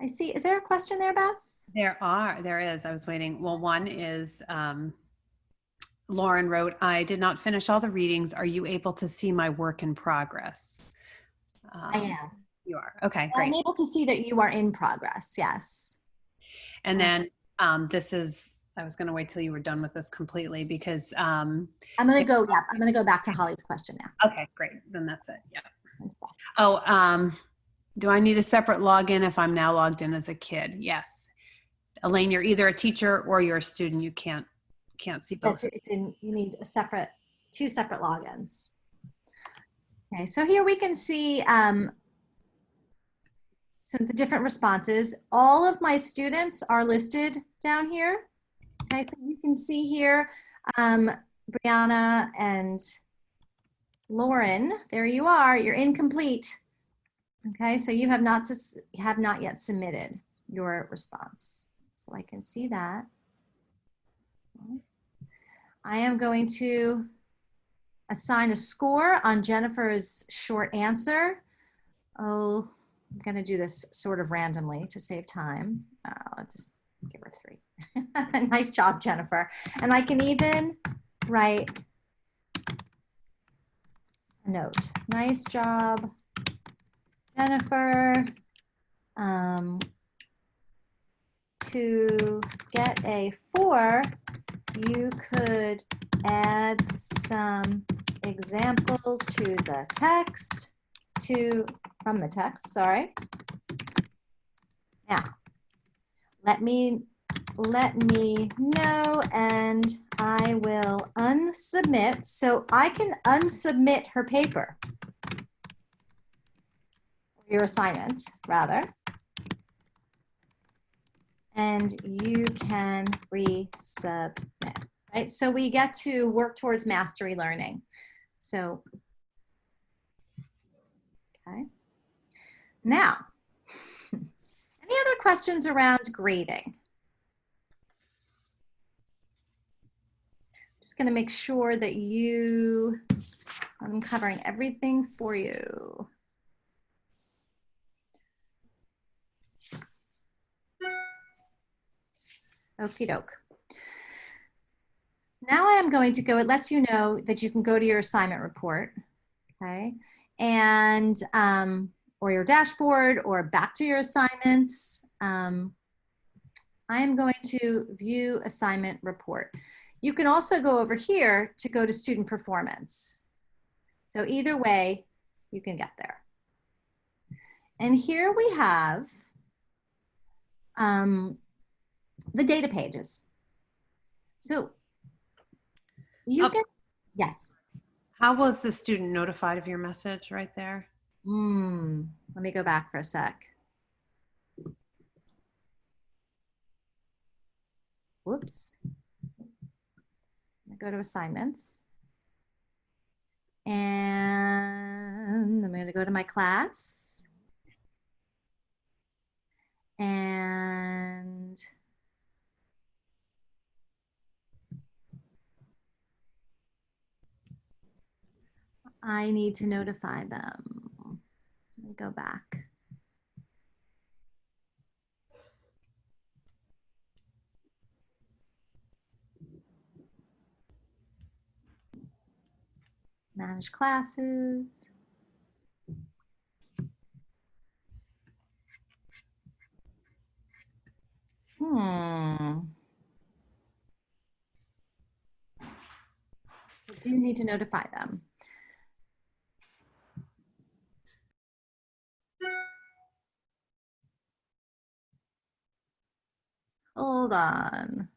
I see. Is there a question there, Beth? There is. I was waiting. Well, one is, Lauren wrote, I did not finish all the readings. Are you able to see my work in progress? I am. You are. Okay, great. I'm able to see that you are in progress. Yes. And then this is, I was going to wait till you were done with this completely because I'm going to go, yeah, I'm going to go back to Holly's question now. Okay, great. Then that's it. Yeah. Oh, do I need a separate login if I'm now logged in as a kid? Yes. Elaine, you're either a teacher or you're a student. You can't see both. You need two separate logins. Okay, so here we can see some of the different responses. All of my students are listed down here. Okay, so you can see here, Brianna and Lauren, there you are, you're incomplete. Okay, so you have not yet submitted your response. So I can see that. I am going to assign a score on Jennifer's short answer. Oh, I'm going to do this sort of randomly to save time. I'll just give her 3. Nice job, Jennifer. And I can even write a note. Nice job, Jennifer. To get a 4, you could add some examples to the text, from the text, sorry. Now, let me know and I will unsubmit. So I can unsubmit her paper, your assignment, rather. And you can resubmit, right? So we get to work towards mastery learning. So, okay. Now, any other questions around grading? Just gonna make sure that I'm covering everything for you. Okie doke. Now I am going to go, it lets you know that you can go to your assignment report, okay? And, or your dashboard or back to your assignments. I am going to view assignment report. You can also go over here to go to student performance. So either way, you can get there. And here we have the data pages. So you can, yes. How was the student notified of your message right there? Let me go back for a sec. Whoops. I go to assignments. And I'm going to go to my class. And I need to notify them. Let me go back. Manage classes. I do need to notify them. Hold on.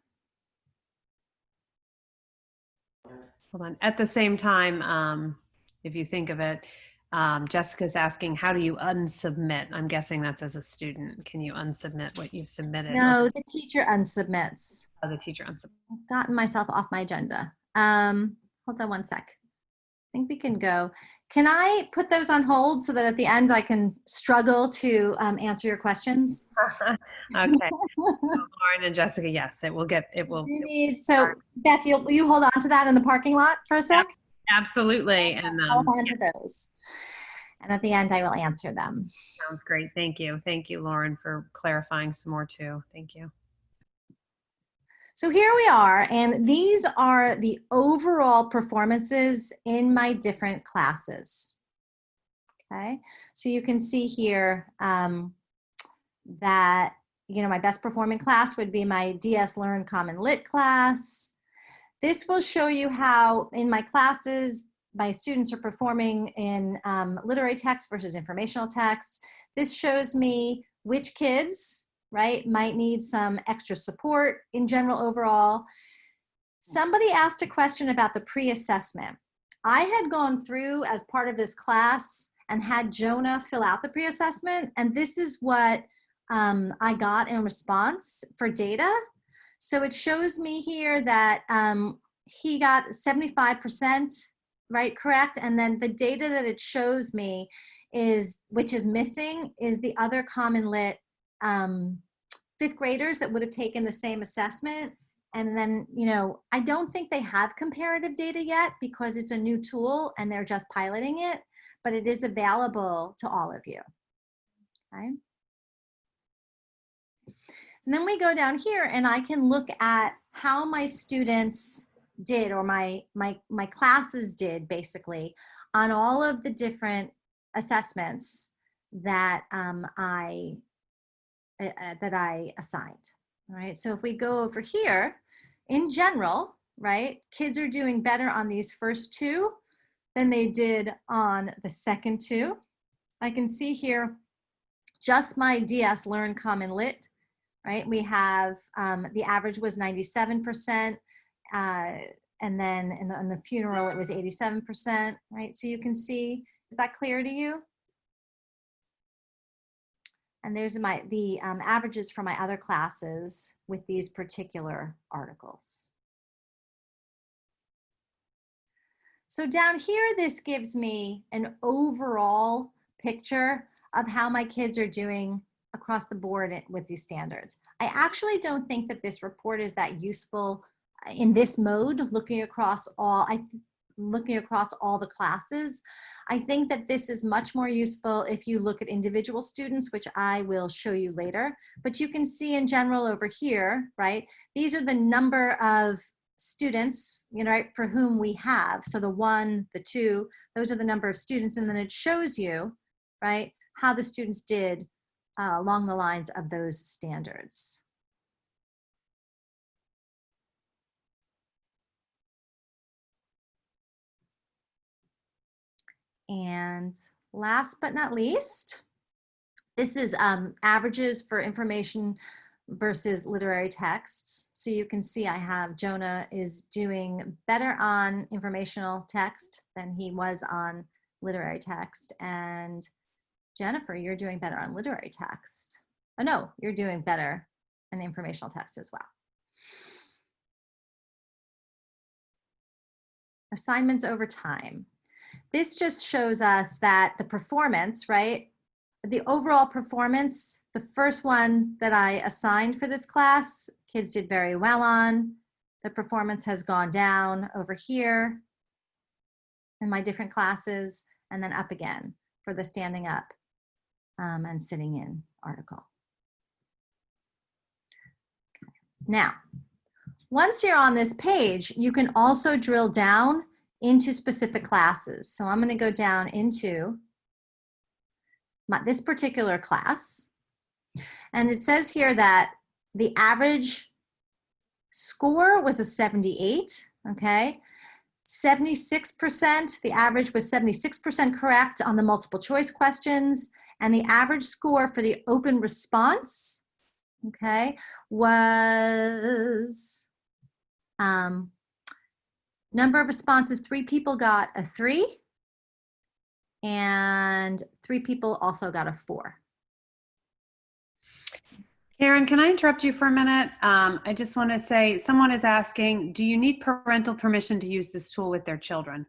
Hold on. At the same time, if you think of it, Jessica's asking, how do you unsubmit? I'm guessing that's as a student. Can you unsubmit what you've submitted? No, the teacher unsubmits. Oh, the teacher unsubmits. I've gotten myself off my agenda. Hold on one sec. I think we can go. Can I put those on hold so that at the end I can struggle to answer your questions? Okay. So Lauren and Jessica, yes, it will. So Beth, will you hold on to that in the parking lot for a sec? Absolutely. And hold on to those. And at the end, I will answer them. Sounds great. Thank you. Thank you, Lauren, for clarifying some more too. Thank you. So here we are, and these are the overall performances in my different classes. Okay, so you can see here that, you know, my best performing class would be my DS Learn CommonLit class. This will show you how in my classes, my students are performing in literary text versus informational text. This shows me which kids, right, might need some extra support in general overall. Somebody asked a question about the pre-assessment. I had gone through as part of this class and had Jonah fill out the pre-assessment, and this is what I got in response for data. So it shows me here that he got 75%, right, correct, and then the data that it shows me is, which is missing, is the other CommonLit fifth graders that would have taken the same assessment. And then, you know, I don't think they have comparative data yet because it's a new tool and they're just piloting it, but it is available to all of you. Okay. And then we go down here and I can look at how my students did, or my classes did, basically, on all of the different assessments that I assigned. All right, so if we go over here, in general, right, kids are doing better on these first two than they did on the second two. I can see here just my DS Learn CommonLit, right? We have the average was 97%, and then in the funeral it was 87%, right? So you can see, is that clear to you? And there's the averages for my other classes with these particular articles. So down here, this gives me an overall picture of how my kids are doing across the board with these standards. I actually don't think that this report is that useful in this mode, looking across all the classes. I think that this is much more useful if you look at individual students, which I will show you later. But you can see in general over here, right? These are the number of students, you know, right, for whom we have. So the 1, the 2, those are the number of students. And then it shows you, right, how the students did along the lines of those standards. And last but not least, this is averages for information versus literary texts. So you can see I have Jonah is doing better on informational text than he was on literary text. And Jennifer, you're doing better on literary text. Oh no, you're doing better in informational text as well. Assignments over time. This just shows us that the performance, right? The overall performance, the first one that I assigned for this class, kids did very well on. The performance has gone down over here in my different classes, and then up again for the standing up and sitting in article. Okay. Now, once you're on this page, you can also drill down into specific classes. So I'm going to go down into this particular class. And it says here that the average score was a 78, okay? 76%, the average was 76% correct on the multiple choice questions. And the average score for the open response, okay, was number of responses, 3 people got a 3, and 3 people also got a 4. Karen, can I interrupt you for a minute? I just want to say, someone is asking, do you need parental permission to use this tool with their children?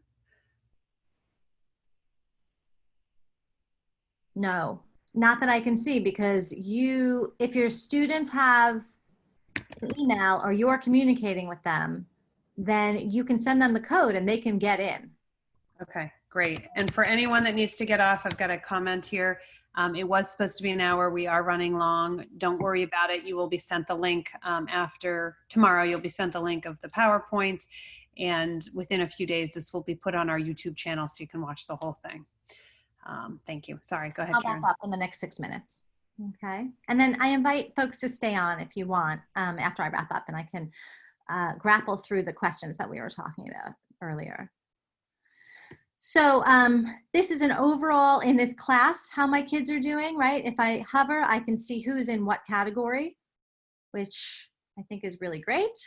No, not that I can see, because if your students have an email or you're communicating with them, then you can send them the code and they can get in. Okay, great. And for anyone that needs to get off, I've got a comment here. It was supposed to be an hour. We are running long. Don't worry about it. You will be sent the link after tomorrow. You'll be sent the link of the PowerPoint, and within a few days, this will be put on our YouTube channel so you can watch the whole thing. Thank you. Sorry, go ahead, I'll Karen. wrap up in the next 6 minutes. Okay. And then I invite folks to stay on if you want after I wrap up, and I can grapple through the questions that we were talking about earlier. So this is an overall in this class, how my kids are doing, right? If I hover, I can see who's in what category, which I think is really great.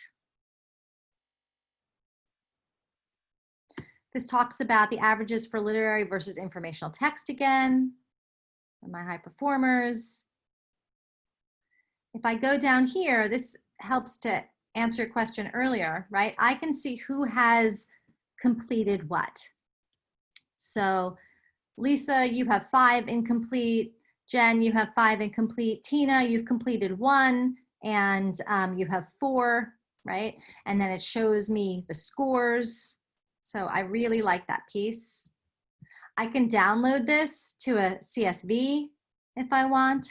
This talks about the averages for literary versus informational text again, for my high performers. If I go down here, this helps to answer your question earlier, right? I can see who has completed what. So Lisa, you have 5 incomplete. Jen, you have 5 incomplete. Tina, you've completed 1, and you have 4, right? And then it shows me the scores. So I really like that piece. I can download this to a CSV if I want.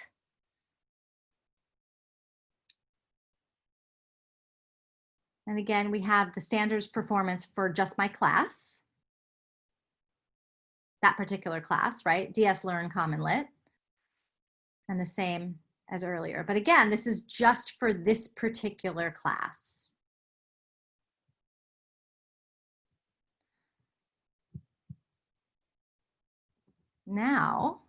And again, we have the standards performance for just my class, that particular class, right? DS Learn CommonLit, and the same as earlier. But again, this is just for this particular class. Now,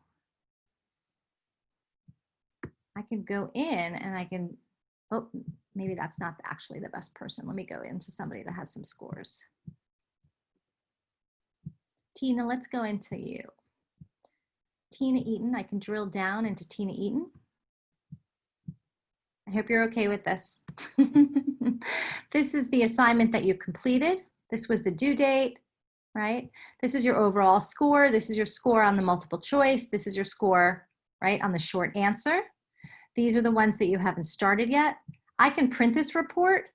I can go in and I can, oh, maybe that's not actually the best person. Let me go into somebody that has some scores. Tina, let's go into you. Tina Eaton, I can drill down into Tina Eaton. I hope you're okay with this. This is the assignment that you completed. This was the due date, right? This is your overall score. This is your score on the multiple choice. This is your score, right, on the short answer. These are the ones that you haven't started yet. I can print this report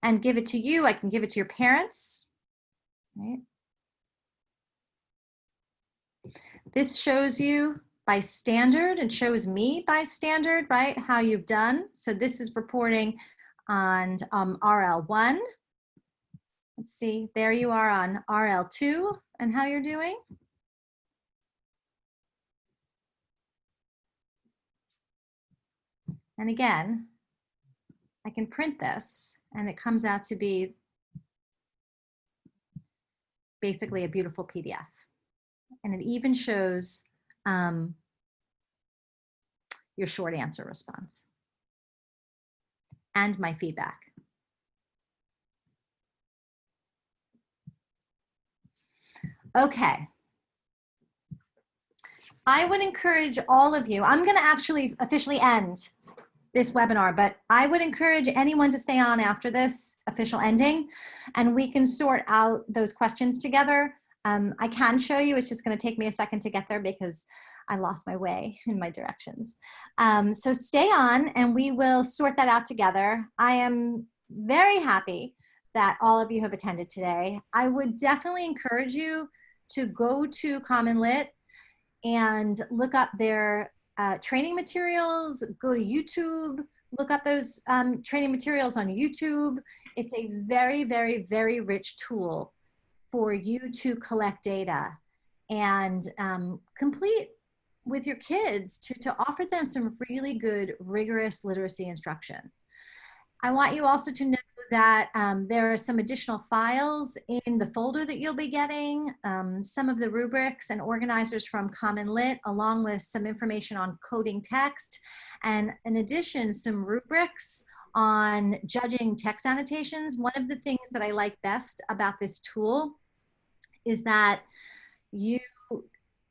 and give it to you. I can give it to your parents, right? This shows you by standard and shows me by standard, right, how you've done. So this is reporting on RL1. Let's see, there you are on RL2 and how you're doing. And again, I can print this and it comes out to be basically a beautiful PDF. And it even shows your short answer response and my feedback. Okay. I would encourage all of you, I'm going to actually officially end this webinar, but I would encourage anyone to stay on after this official ending and we can sort out those questions together. I can show you, it's just going to take me a second to get there because I lost my way in my directions. So stay on and we will sort that out together. I am very happy that all of you have attended today. I would definitely encourage you to go to CommonLit and look up their training materials, go to YouTube, look up those training materials on YouTube. It's a very, very, very rich tool for you to collect data and complete with your kids to offer them some really good, rigorous literacy instruction. I want you also to know that there are some additional files in the folder that you'll be getting, some of the rubrics and organizers from CommonLit, along with some information on coding text, and in addition, some rubrics on judging text annotations. One of the things that I like best about this tool is that you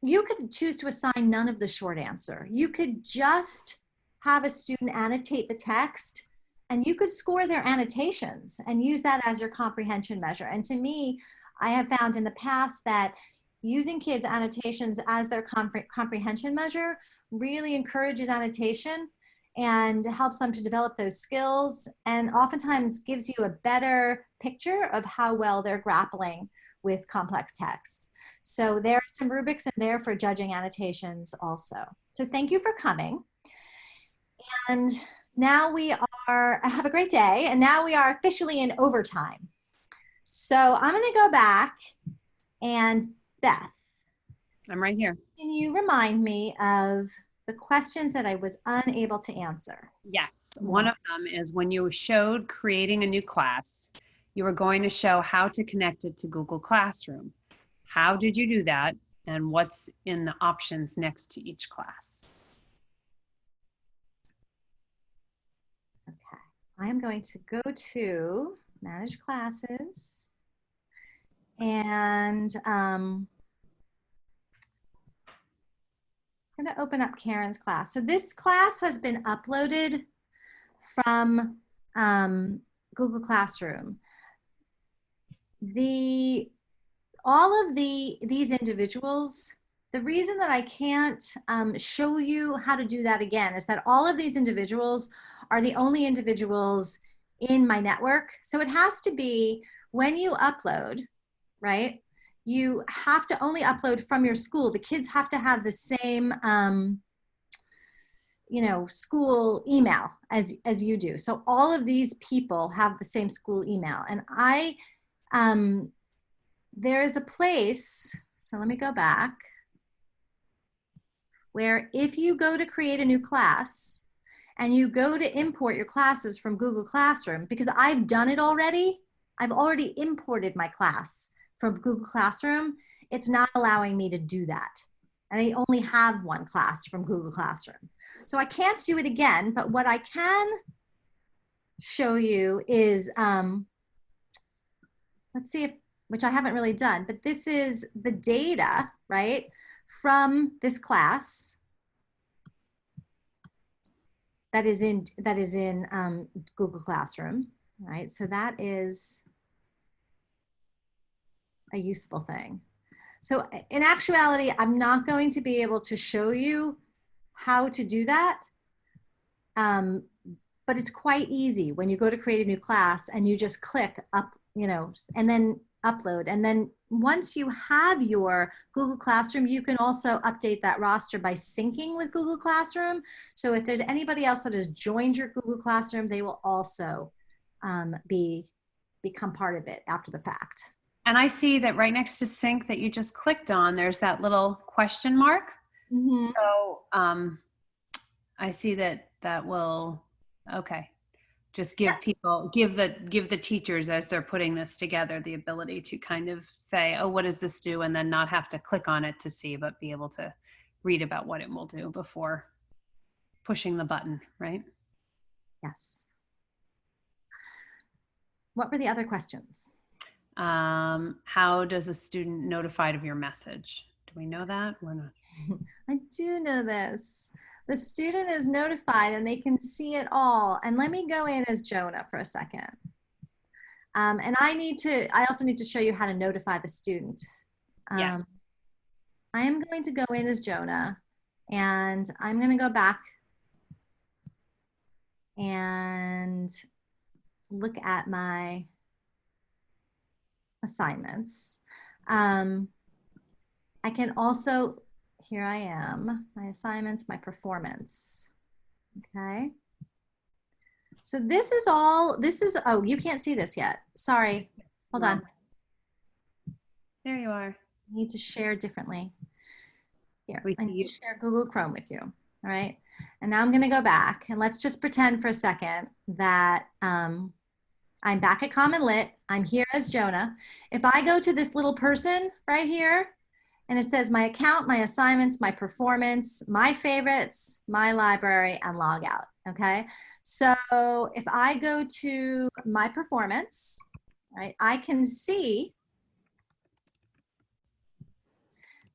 could choose to assign none of the short answer. You could just have a student annotate the text and you could score their annotations and use that as your comprehension measure. And to me, I have found in the past that using kids' annotations as their comprehension measure really encourages annotation and helps them to develop those skills and oftentimes gives you a better picture of how well they're grappling with complex text. So there are some rubrics in there for judging annotations also. So thank you for coming. And now we are, have a great day. And now we are officially in overtime. So I'm going to go back and Beth. I'm right here. Can you remind me of the questions that I was unable to answer? Yes. One of them is when you showed creating a new class, you were going to show how to connect it to Google Classroom. How did you do that? And what's in the options next to each class? Okay. I am going to go to Manage Classes. And I'm going to open up Karen's class. So this class has been uploaded from Google Classroom. All of these individuals, the reason that I can't show you how to do that again is that all of these individuals are the only individuals in my network. So it has to be when you upload, right? You have to only upload from your school. The kids have to have the same, school email as you do. So all of these people have the same school email. And there is a place, so let me go back, where if you go to create a new class and you go to import your classes from Google Classroom, because I've done it already, I've already imported my class from Google Classroom, it's not allowing me to do that. And I only have one class from Google Classroom. So I can't do it again, but what I can show you is, let's see if, which I haven't really done, but this is the data, right, from this class that is in Google Classroom, right? So that is a useful thing. So in actuality, I'm not going to be able to show you how to do that, but it's quite easy when you go to create a new class and you just click up, and then upload. And then once you have your Google Classroom, you can also update that roster by syncing with Google Classroom. So if there's anybody else that has joined your Google Classroom, they will also become part of it after the fact. And I see that right next to sync that you just clicked on, there's that little question mark. Mm-hmm. So I see that will, okay. Just give people, give the teachers as they're putting this together the ability to kind of say, oh, what does this do? And then not have to click on it to see, but be able to read about what it will do before pushing the button, right? Yes. What were the other questions? How does a student notified of your message? Do we know that? We're not. I do know this. The student is notified and they can see it all. And let me go in as Jonah for a second. And I also need to show you how to notify the student. Yeah. I am going to go in as Jonah and I'm going to go back and look at my assignments. I can also, here I am, my assignments, my performance. Okay. So this is, oh, you can't see this yet. Sorry. Hold on. There you are. I need to share differently. Here, We I need to share Google Chrome with you. All right. And now I'm going to go back and let's just pretend for a second that I'm back at CommonLit. I'm here as Jonah. If I go to this little person right here, and it says my account, my assignments, my performance, my favorites, my library, and log out, okay? So if I go to my performance, right, I can see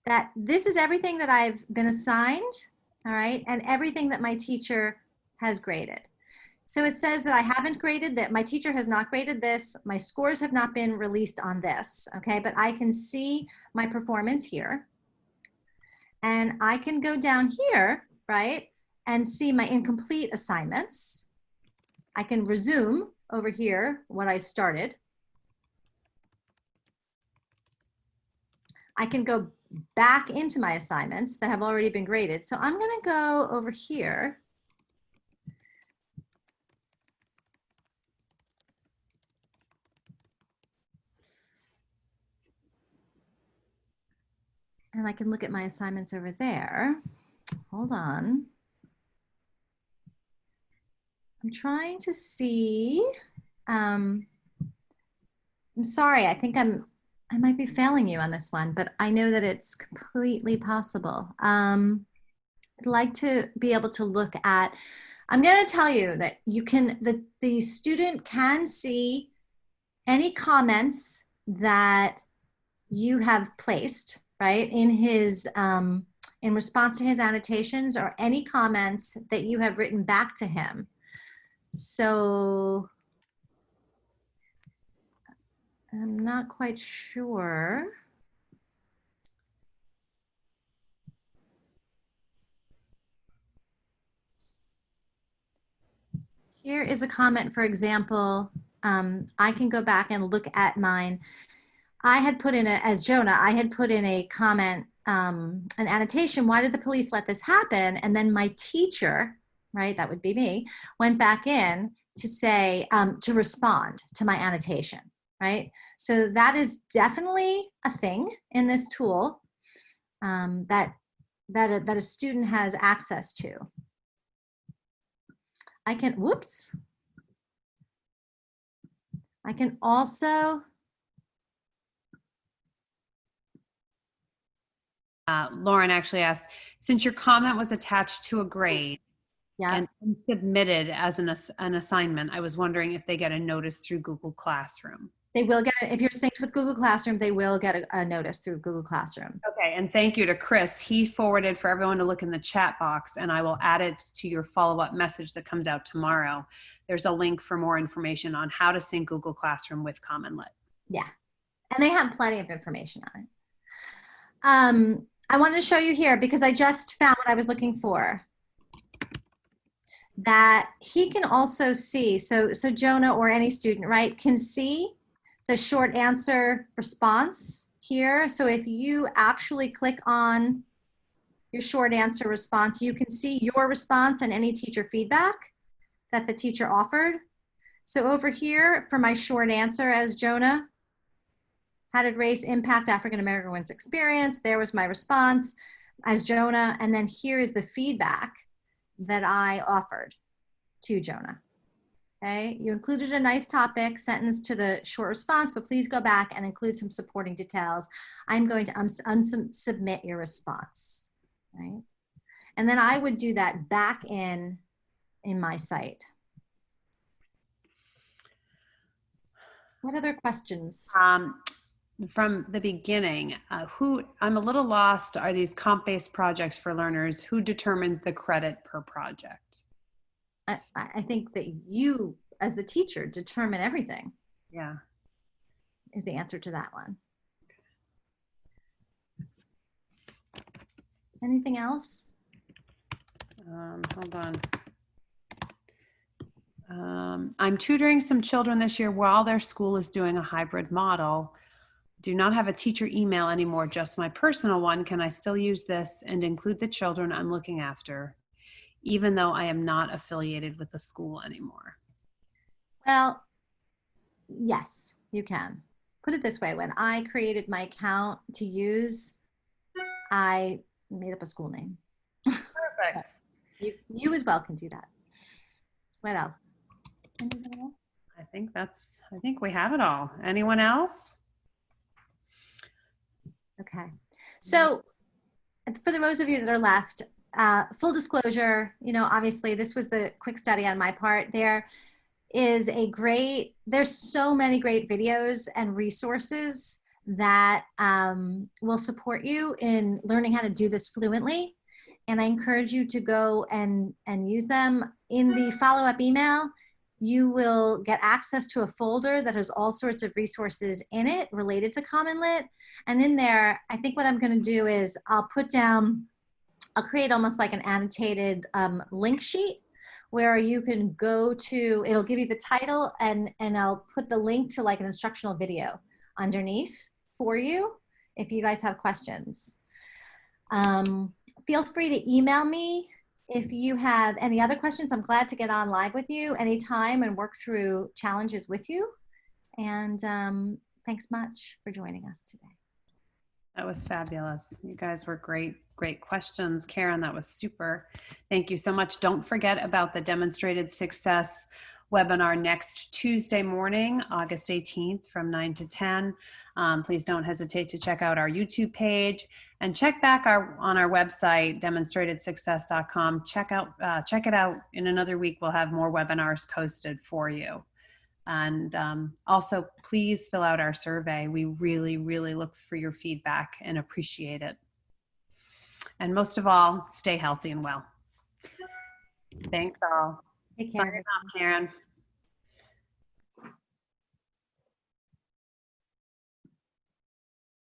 that this is everything that I've been assigned, all right, and everything that my teacher has graded. So it says that I haven't graded that, my teacher has not graded this, my scores have not been released on this, okay? But I can see my performance here. And I can go down here, right, and see my incomplete assignments. I can resume over here what I started. I can go back into my assignments that have already been graded. So I'm gonna go over here. And I can look at my assignments over there. Hold on. I'm trying to see. I'm sorry, I think I might be failing you on this one, but I know that it's completely possible. I'd like to be able to look at, I'm going to tell you that you can, the student can see any comments that you have placed, right, in his, in response to his annotations or any comments that you have written back to him. So I'm not quite sure. Here is a comment, for example, I can go back and look at mine. I had put in as Jonah, I had put in a comment, an annotation, why did the police let this happen? And then my teacher, right, that would be me, went back in to say, to respond to my annotation, right? So that is definitely a thing in this tool that a student has access to. I can, whoops. I can also, Lauren actually asked, since your comment was attached to a grade yeah, and submitted as an assignment, I was wondering if they get a notice through Google Classroom. they will get it. If you're synced with Google Classroom, they will get a notice through Google Classroom. Okay, and thank you to Chris. He forwarded for everyone to look in the chat box, and I will add it to your follow-up message that comes out tomorrow. There's a link for more information on how to sync Google Classroom with CommonLit. Yeah, and they have plenty of information on it. I wanted to show you here because I just found what I was looking for. That he can also see, so Jonah or any student, right, can see the short answer response here. So if you actually click on your short answer response, you can see your response and any teacher feedback that the teacher offered. So over here for my short answer as Jonah, how did race impact African American women's experience? There was my response as Jonah. And then here is the feedback that I offered to Jonah. Okay, you included a nice topic sentence to the short response, but please go back and include some supporting details. I'm going to unsubmit your response, right? And then I would do that back in my site. What other questions? From the beginning, I'm a little lost. Are these comp-based projects for learners? Who determines the credit per project? I think that you, as the teacher, determine everything. Yeah. Is the answer to that one. Anything else? Hold on. I'm tutoring some children this year while their school is doing a hybrid model. Do not have a teacher email anymore, just my personal one. Can I still use this and include the children I'm looking after, even though I am not affiliated with the school anymore? Well, yes, you can. Put it this way, when I created my account to use, I made up a school name. Perfect. You as well can do that. What else? Anything else? I think we have it all. Anyone else? Okay. So for the those of you that are left, full disclosure, you know, obviously this was the quick study on my part. There's so many great videos and resources that will support you in learning how to do this fluently. And I encourage you to go and use them. In the follow-up email, you will get access to a folder that has all sorts of resources in it related to CommonLit. And in there, I think what I'm going to do is I'll create almost like an annotated link sheet where you can go to, it'll give you the title and I'll put the link to like an instructional video underneath for you if you guys have questions. Feel free to email me if you have any other questions. I'm glad to get on live with you anytime and work through challenges with you. And thanks much for joining us today. That was fabulous. You guys were great questions. Karen, that was super. Thank you so much. Don't forget about the Demonstrated Success webinar next Tuesday morning, August 18th from 9 to 10. Please don't hesitate to check out our YouTube page and check back on our website, demonstratedsuccess.com. Check it out. In another week, we'll have more webinars posted for you. And also, please fill out our survey. We really, really look for your feedback and appreciate it. And most of all, stay healthy and well. Thanks all. Take care. Signing off, Karen.